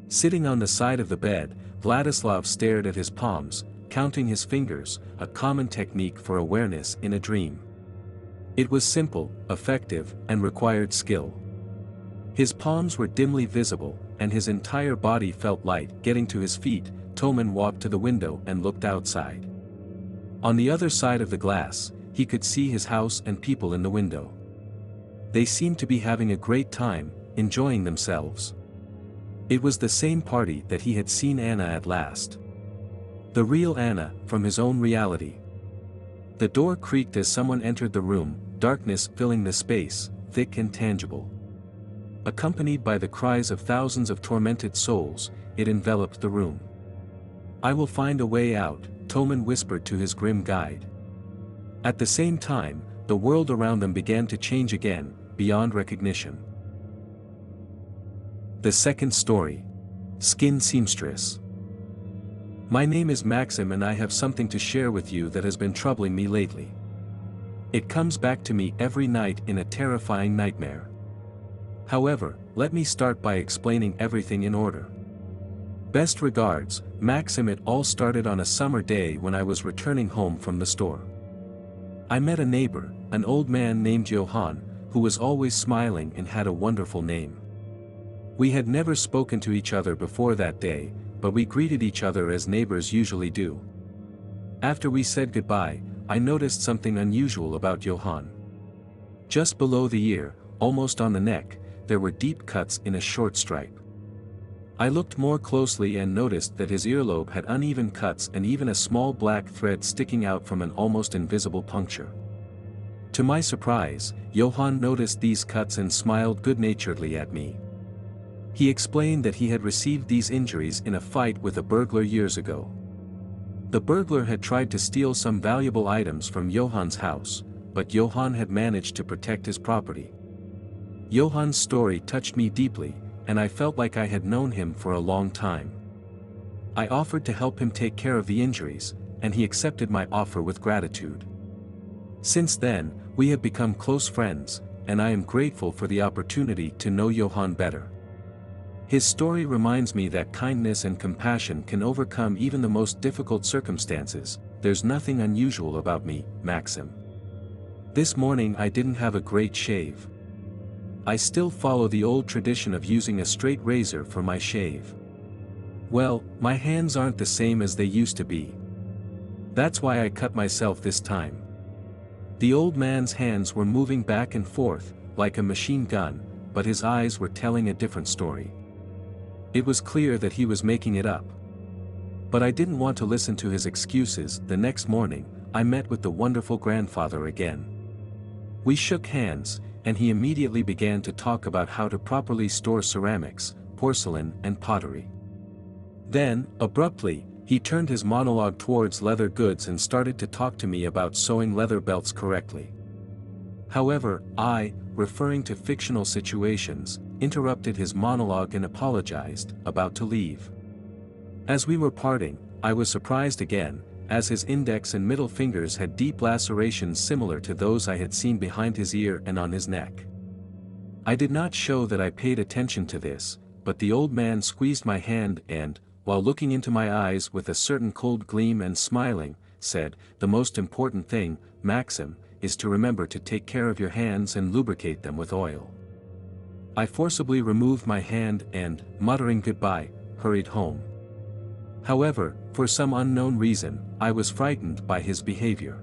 A: Sitting on the side of the bed, Vladislav stared at his palms, counting his fingers, a common technique for awareness in a dream. It was simple, effective, and required skill. His palms were dimly visible, and his entire body felt light. Getting to his feet, Toman walked to the window and looked outside. On the other side of the glass, he could see his house and people in the window. They seemed to be having a great time, enjoying themselves. It was the same party that he had seen Anna at last. The real Anna, from his own reality. The door creaked as someone entered the room, darkness filling the space, thick and tangible. Accompanied by the cries of thousands of tormented souls, it enveloped the room. "I will find a way out," Toman whispered to his grim guide. At the same time, the world around them began to change again, beyond recognition. The second story. Skin Seamstress. My name is Maxim and I have something to share with you that has been troubling me lately. It comes back to me every night in a terrifying nightmare. However, let me start by explaining everything in order. Best regards, Maxim. It all started on a summer day when I was returning home from the store. I met a neighbor, an old man named Johann, who was always smiling and had a wonderful name. We had never spoken to each other before that day, but we greeted each other as neighbors usually do. After we said goodbye, I noticed something unusual about Johann. Just below the ear, almost on the neck, there were deep cuts in a short stripe. I looked more closely and noticed that his earlobe had uneven cuts and even a small black thread sticking out from an almost invisible puncture. To my surprise, Johann noticed these cuts and smiled good-naturedly at me. He explained that he had received these injuries in a fight with a burglar years ago. The burglar had tried to steal some valuable items from Johann's house, but Johann had managed to protect his property. Johann's story touched me deeply, and I felt like I had known him for a long time. I offered to help him take care of the injuries, and he accepted my offer with gratitude. Since then, we have become close friends, and I am grateful for the opportunity to know Johann better. His story reminds me that kindness and compassion can overcome even the most difficult circumstances. There's nothing unusual about me, Maxim. This morning I didn't have a great shave. I still follow the old tradition of using a straight razor for my shave. Well, my hands aren't the same as they used to be. That's why I cut myself this time. The old man's hands were moving back and forth, like a machine gun, but his eyes were telling a different story. It was clear that he was making it up. But I didn't want to listen to his excuses. The next morning, I met with the wonderful grandfather again. We shook hands, and he immediately began to talk about how to properly store ceramics, porcelain, and pottery. Then, abruptly, he turned his monologue towards leather goods and started to talk to me about sewing leather belts correctly. However, I, referring to fictional situations, interrupted his monologue and apologized, about to leave. As we were parting, I was surprised again, as his index and middle fingers had deep lacerations similar to those I had seen behind his ear and on his neck. I did not show that I paid attention to this, but the old man squeezed my hand and, while looking into my eyes with a certain cold gleam and smiling, said, "The most important thing, Maxim, is to remember to take care of your hands and lubricate them with oil." I forcibly removed my hand and, muttering goodbye, hurried home. However, for some unknown reason, I was frightened by his behavior.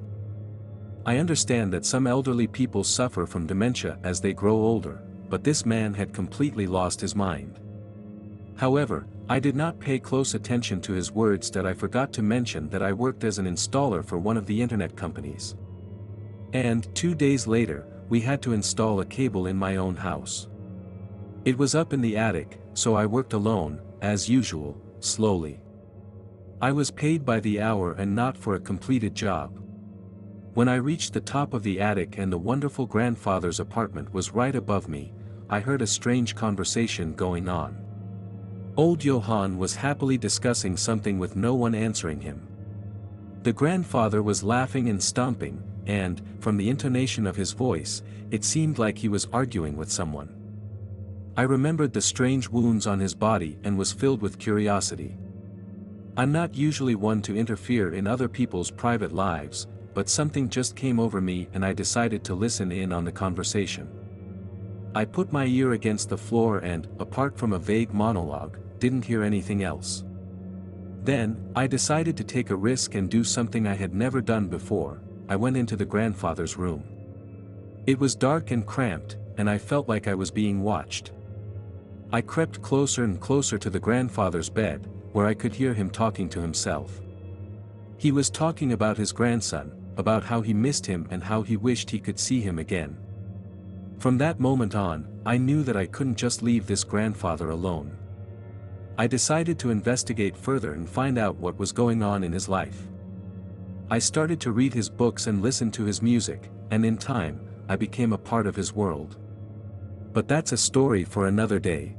A: I understand that some elderly people suffer from dementia as they grow older, but this man had completely lost his mind. However, I did not pay close attention to his words that I forgot to mention that I worked as an installer for one of the internet companies. And 2 days later, we had to install a cable in my own house. It was up in the attic, so I worked alone, as usual, slowly. I was paid by the hour and not for a completed job. When I reached the top of the attic and the wonderful grandfather's apartment was right above me, I heard a strange conversation going on. Old Johann was happily discussing something with no one answering him. The grandfather was laughing and stomping, and, from the intonation of his voice, it seemed like he was arguing with someone. I remembered the strange wounds on his body and was filled with curiosity. I'm not usually one to interfere in other people's private lives, but something just came over me and I decided to listen in on the conversation. I put my ear against the floor and, apart from a vague monologue, didn't hear anything else. Then, I decided to take a risk and do something I had never done before. I went into the grandfather's room. It was dark and cramped, and I felt like I was being watched. I crept closer and closer to the grandfather's bed, where I could hear him talking to himself. He was talking about his grandson, about how he missed him and how he wished he could see him again. From that moment on, I knew that I couldn't just leave this grandfather alone. I decided to investigate further and find out what was going on in his life. I started to read his books and listen to his music, and in time, I became a part of his world. But that's a story for another day.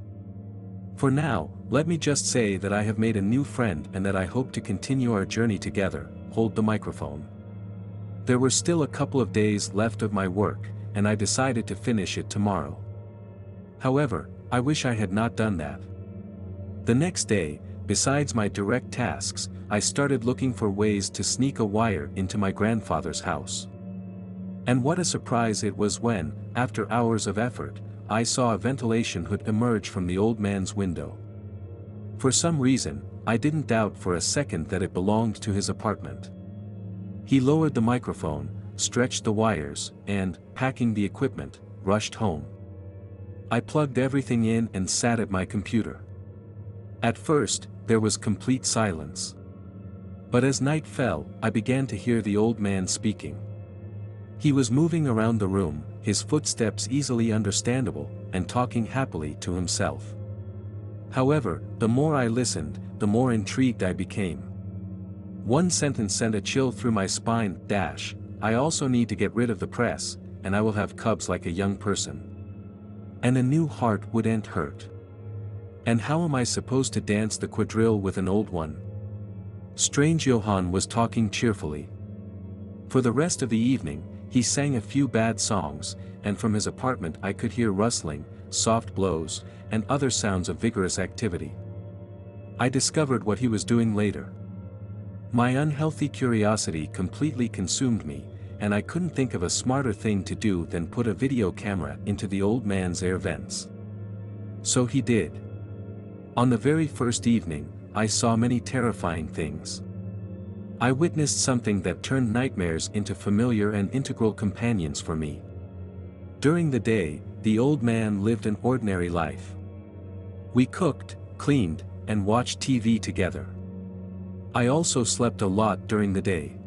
A: For now, let me just say that I have made a new friend and that I hope to continue our journey together. Hold the microphone. There were still a couple of days left of my work, and I decided to finish it tomorrow. However, I wish I had not done that. The next day, besides my direct tasks, I started looking for ways to sneak a wire into my grandfather's house. And what a surprise it was when, after hours of effort, I saw a ventilation hood emerge from the old man's window. For some reason, I didn't doubt for a second that it belonged to his apartment. He lowered the microphone, stretched the wires, and, packing the equipment, rushed home. I plugged everything in and sat at my computer. At first, there was complete silence. But as night fell, I began to hear the old man speaking. He was moving around the room, his footsteps easily understandable, and talking happily to himself. However, the more I listened, the more intrigued I became. One sentence sent a chill through my spine, I also need to get rid of the press, and I will have cubs like a young person. And a new heart wouldn't hurt. And how am I supposed to dance the quadrille with an old one? Strange Johann was talking cheerfully. For the rest of the evening, he sang a few bad songs, and from his apartment I could hear rustling, soft blows, and other sounds of vigorous activity. I discovered what he was doing later. My unhealthy curiosity completely consumed me, and I couldn't think of a smarter thing to do than put a video camera into the old man's air vents. So he did. On the very first evening, I saw many terrifying things. I witnessed something that turned nightmares into familiar and integral companions for me. During the day, the old man lived an ordinary life. We cooked, cleaned, and watched TV together. I also slept a lot during the day.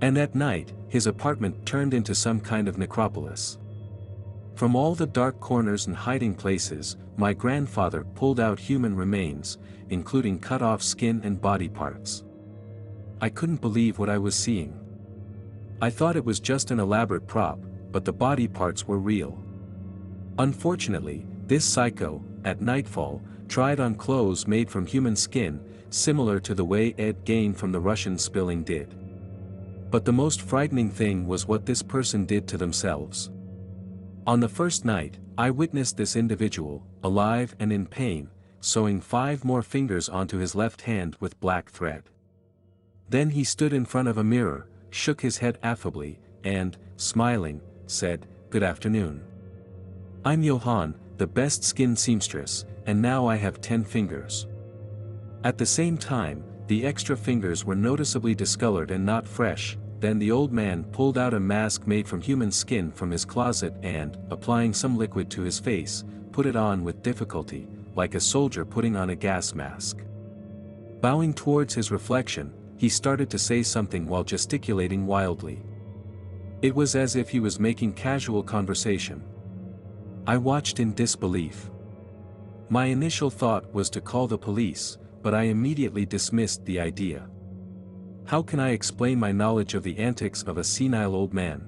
A: And at night, his apartment turned into some kind of necropolis. From all the dark corners and hiding places, my grandfather pulled out human remains, including cut-off skin and body parts. I couldn't believe what I was seeing. I thought it was just an elaborate prop, but the body parts were real. Unfortunately, this psycho, at nightfall, tried on clothes made from human skin, similar to the way Ed Gain from the Russian Spilling did. But the most frightening thing was what this person did to themselves. On the first night, I witnessed this individual, alive and in pain, sewing 5 more fingers onto his left hand with black thread. Then he stood in front of a mirror, shook his head affably, and, smiling, said, "Good afternoon. I'm Johann, the best skin seamstress, and now I have 10 fingers." At the same time, the extra fingers were noticeably discolored and not fresh. Then the old man pulled out a mask made from human skin from his closet and, applying some liquid to his face, put it on with difficulty, like a soldier putting on a gas mask. Bowing towards his reflection, he started to say something while gesticulating wildly. It was as if he was making casual conversation. I watched in disbelief. My initial thought was to call the police, but I immediately dismissed the idea. How can I explain my knowledge of the antics of a senile old man?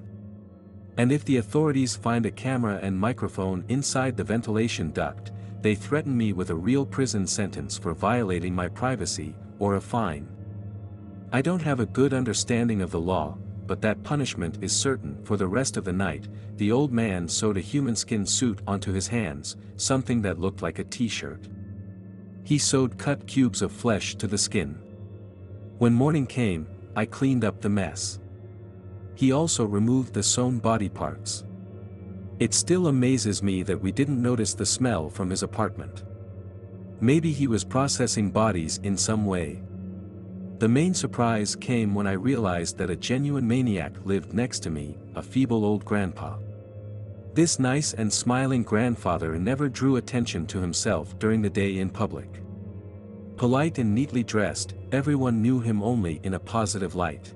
A: And if the authorities find a camera and microphone inside the ventilation duct, they threaten me with a real prison sentence for violating my privacy, or a fine. I don't have a good understanding of the law, but that punishment is certain. For the rest of the night, the old man sewed a human skin suit onto his hands, something that looked like a t-shirt. He sewed cut cubes of flesh to the skin. When morning came, I cleaned up the mess. He also removed the sewn body parts. It still amazes me that we didn't notice the smell from his apartment. Maybe he was processing bodies in some way. The main surprise came when I realized that a genuine maniac lived next to me, a feeble old grandpa. This nice and smiling grandfather never drew attention to himself during the day in public. Polite and neatly dressed, everyone knew him only in a positive light.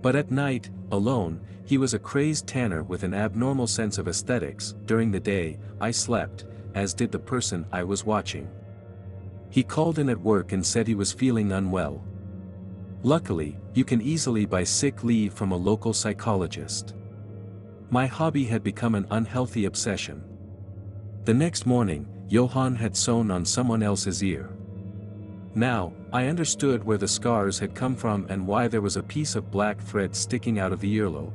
A: But at night, alone, he was a crazed tanner with an abnormal sense of aesthetics. During the day, I slept, as did the person I was watching. He called in at work and said he was feeling unwell. Luckily, you can easily buy sick leave from a local psychologist. My hobby had become an unhealthy obsession. The next morning, Johann had sewn on someone else's ear. Now, I understood where the scars had come from and why there was a piece of black thread sticking out of the earlobe.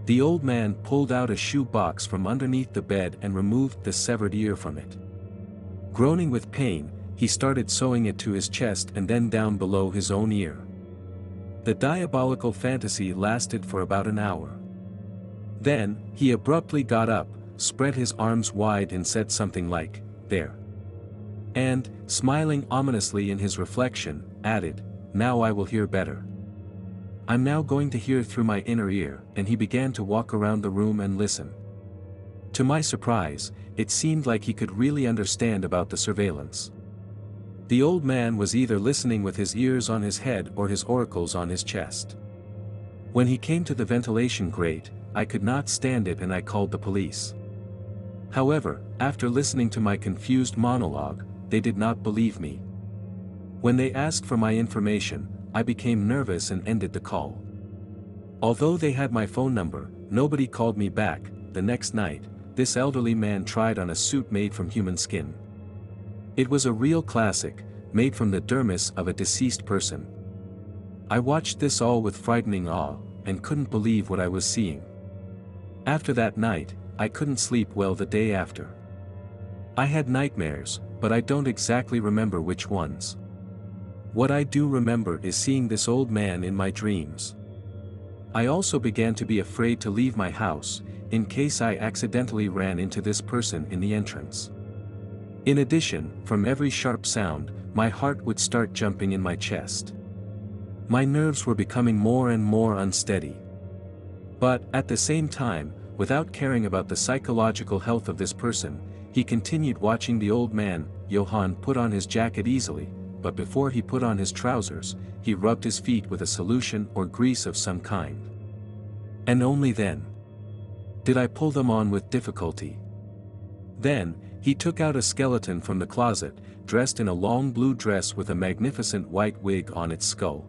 A: The old man pulled out a shoe box from underneath the bed and removed the severed ear from it. Groaning with pain, he started sewing it to his chest and then down below his own ear. The diabolical fantasy lasted for about an hour. Then, he abruptly got up, spread his arms wide and said something like, "There." And, smiling ominously in his reflection, added, "Now I will hear better. I'm now going to hear through my inner ear," and he began to walk around the room and listen. To my surprise, it seemed like he could really understand about the surveillance. The old man was either listening with his ears on his head or his oracles on his chest. When he came to the ventilation grate, I could not stand it and I called the police. However, after listening to my confused monologue, they did not believe me. When they asked for my information, I became nervous and ended the call. Although they had my phone number, nobody called me back. The next night, this elderly man tried on a suit made from human skin. It was a real classic, made from the dermis of a deceased person. I watched this all with frightening awe, and couldn't believe what I was seeing. After that night, I couldn't sleep well the day after. I had nightmares, but I don't exactly remember which ones. What I do remember is seeing this old man in my dreams. I also began to be afraid to leave my house, in case I accidentally ran into this person in the entrance. In addition, from every sharp sound, my heart would start jumping in my chest. My nerves were becoming more and more unsteady. But, at the same time, without caring about the psychological health of this person, he continued watching the old man. Johann put on his jacket easily, but before he put on his trousers, he rubbed his feet with a solution or grease of some kind. And only then did I pull them on with difficulty. Then, he took out a skeleton from the closet, dressed in a long blue dress with a magnificent white wig on its skull.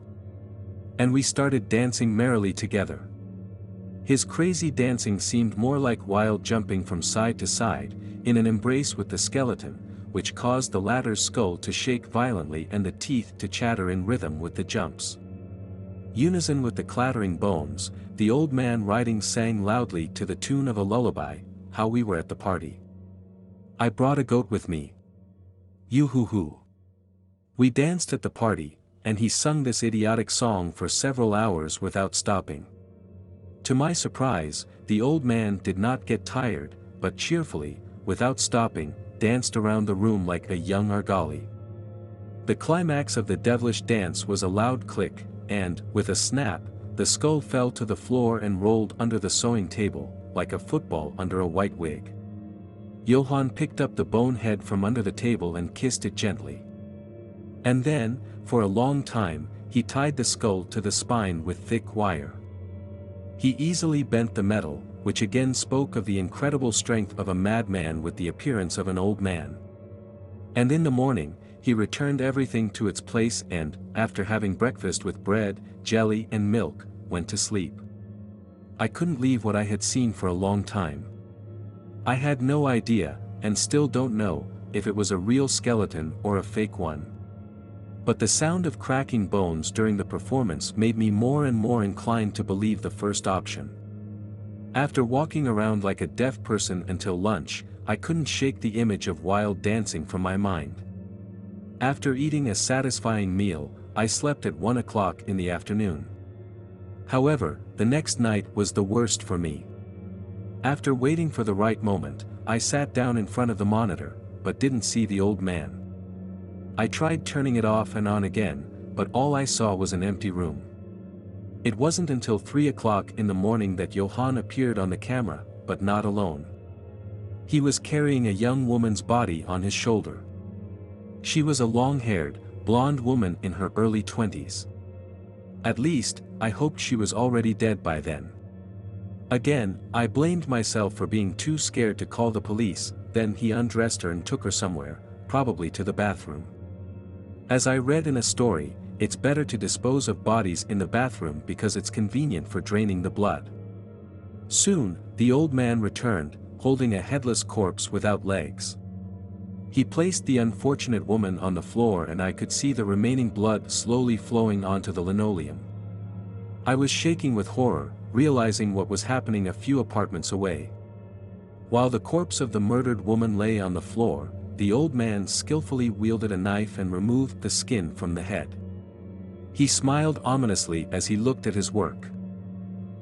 A: And we started dancing merrily together. His crazy dancing seemed more like wild jumping from side to side, in an embrace with the skeleton, which caused the latter's skull to shake violently and the teeth to chatter in rhythm with the jumps. Unison with the clattering bones, the old man riding sang loudly to the tune of a lullaby, "How we were at the party. I brought a goat with me. Yoo-hoo-hoo. We danced at the party, and he sung this idiotic song for several hours without stopping. To my surprise, the old man did not get tired, but cheerfully, without stopping, danced around the room like a young argali. The climax of the devilish dance was a loud click, and, with a snap, the skull fell to the floor and rolled under the sewing table, like a football under a white wig. Johann picked up the bone head from under the table and kissed it gently. And then, for a long time, he tied the skull to the spine with thick wire. He easily bent the metal, which again spoke of the incredible strength of a madman with the appearance of an old man. And in the morning, he returned everything to its place and, after having breakfast with bread, jelly and milk, went to sleep. I couldn't leave what I had seen for a long time. I had no idea, and still don't know, if it was a real skeleton or a fake one. But the sound of cracking bones during the performance made me more and more inclined to believe the first option. After walking around like a deaf person until lunch, I couldn't shake the image of wild dancing from my mind. After eating a satisfying meal, I slept at 1 o'clock in the afternoon. However, the next night was the worst for me. After waiting for the right moment, I sat down in front of the monitor, but didn't see the old man. I tried turning it off and on again, but all I saw was an empty room. It wasn't until 3 o'clock in the morning that Johann appeared on the camera, but not alone. He was carrying a young woman's body on his shoulder. She was a long-haired, blonde woman in her early 20s. At least, I hoped she was already dead by then. Again, I blamed myself for being too scared to call the police. Then he undressed her and took her somewhere, probably to the bathroom. As I read in a story, it's better to dispose of bodies in the bathroom because it's convenient for draining the blood. Soon, the old man returned, holding a headless corpse without legs. He placed the unfortunate woman on the floor and I could see the remaining blood slowly flowing onto the linoleum. I was shaking with horror, realizing what was happening a few apartments away. While the corpse of the murdered woman lay on the floor, the old man skillfully wielded a knife and removed the skin from the head. He smiled ominously as he looked at his work.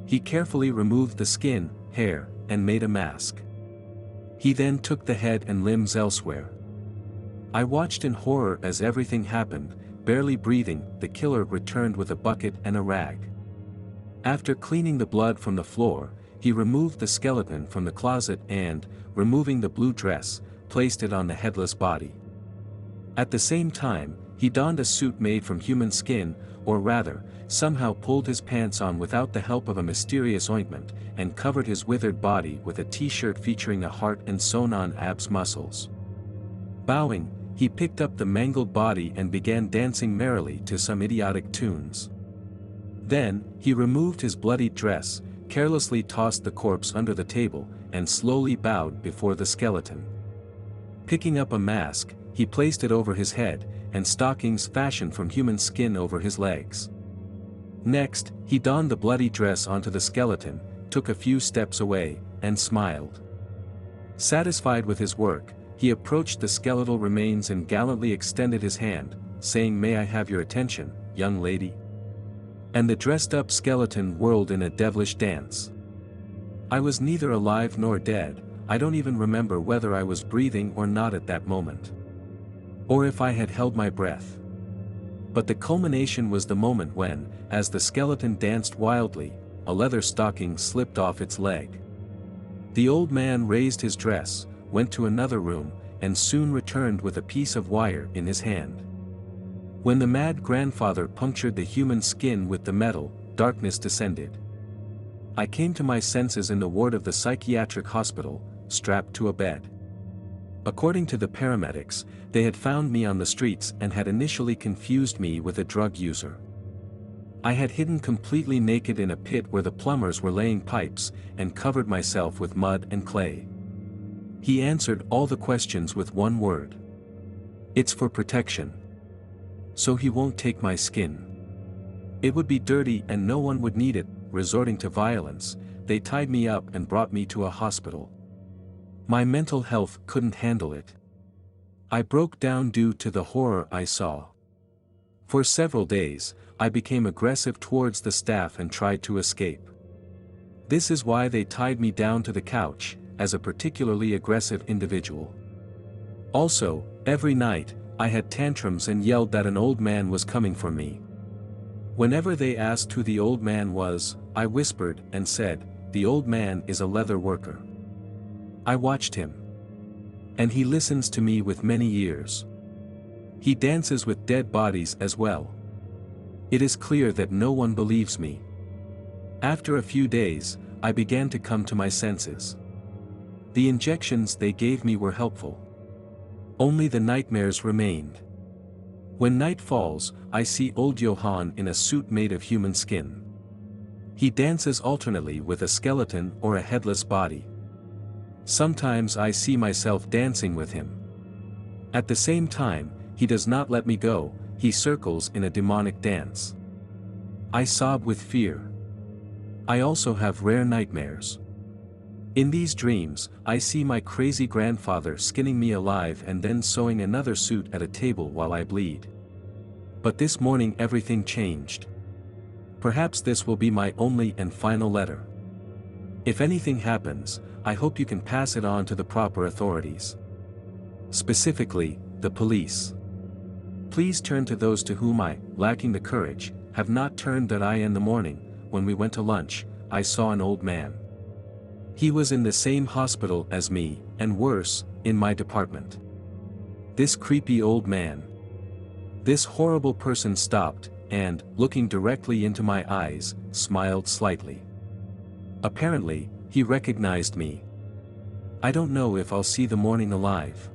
A: He carefully removed the skin, hair, and made a mask. He then took the head and limbs elsewhere. I watched in horror as everything happened. Barely breathing, the killer returned with a bucket and a rag. After cleaning the blood from the floor, he removed the skeleton from the closet and, removing the blue dress, placed it on the headless body. At the same time, he donned a suit made from human skin, or rather, somehow pulled his pants on without the help of a mysterious ointment, and covered his withered body with a t-shirt featuring a heart and sewn-on abs muscles. Bowing, he picked up the mangled body and began dancing merrily to some idiotic tunes. Then, he removed his bloodied dress, carelessly tossed the corpse under the table, and slowly bowed before the skeleton. Picking up a mask, he placed it over his head, and stockings fashioned from human skin over his legs. Next, he donned the bloody dress onto the skeleton, took a few steps away, and smiled. Satisfied with his work, he approached the skeletal remains and gallantly extended his hand, saying, "May I have your attention, young lady?" And the dressed-up skeleton whirled in a devilish dance. I was neither alive nor dead. I don't even remember whether I was breathing or not at that moment. Or if I had held my breath. But the culmination was the moment when, as the skeleton danced wildly, a leather stocking slipped off its leg. The old man raised his dress, went to another room, and soon returned with a piece of wire in his hand. When the mad grandfather punctured the human skin with the metal, darkness descended. I came to my senses in the ward of the psychiatric hospital, strapped to a bed. According to the paramedics, they had found me on the streets and had initially confused me with a drug user. I had hidden completely naked in a pit where the plumbers were laying pipes, and covered myself with mud and clay. He answered all the questions with one word. "It's for protection. So he won't take my skin. It would be dirty and no one would need it." Resorting to violence, they tied me up and brought me to a hospital. My mental health couldn't handle it. I broke down due to the horror I saw. For several days, I became aggressive towards the staff and tried to escape. This is why they tied me down to the couch, as a particularly aggressive individual. Also, every night, I had tantrums and yelled that an old man was coming for me. Whenever they asked who the old man was, I whispered and said, "The old man is a leather worker." I watched him. And he listens to me with many ears. He dances with dead bodies as well. It is clear that no one believes me. After a few days, I began to come to my senses. The injections they gave me were helpful. Only the nightmares remained. When night falls, I see old Johann in a suit made of human skin. He dances alternately with a skeleton or a headless body. Sometimes I see myself dancing with him. At the same time, he does not let me go, he circles in a demonic dance. I sob with fear. I also have rare nightmares. In these dreams, I see my crazy grandfather skinning me alive and then sewing another suit at a table while I bleed. But this morning everything changed. Perhaps this will be my only and final letter. If anything happens, I hope you can pass it on to the proper authorities. Specifically, the police. Please turn to those to whom I, lacking the courage, have not turned. That I in the morning, when we went to lunch, I saw an old man. He was in the same hospital as me, and worse, in my department. This creepy old man. This horrible person stopped, and, looking directly into my eyes, smiled slightly. Apparently, he recognized me. I don't know if I'll see the morning alive.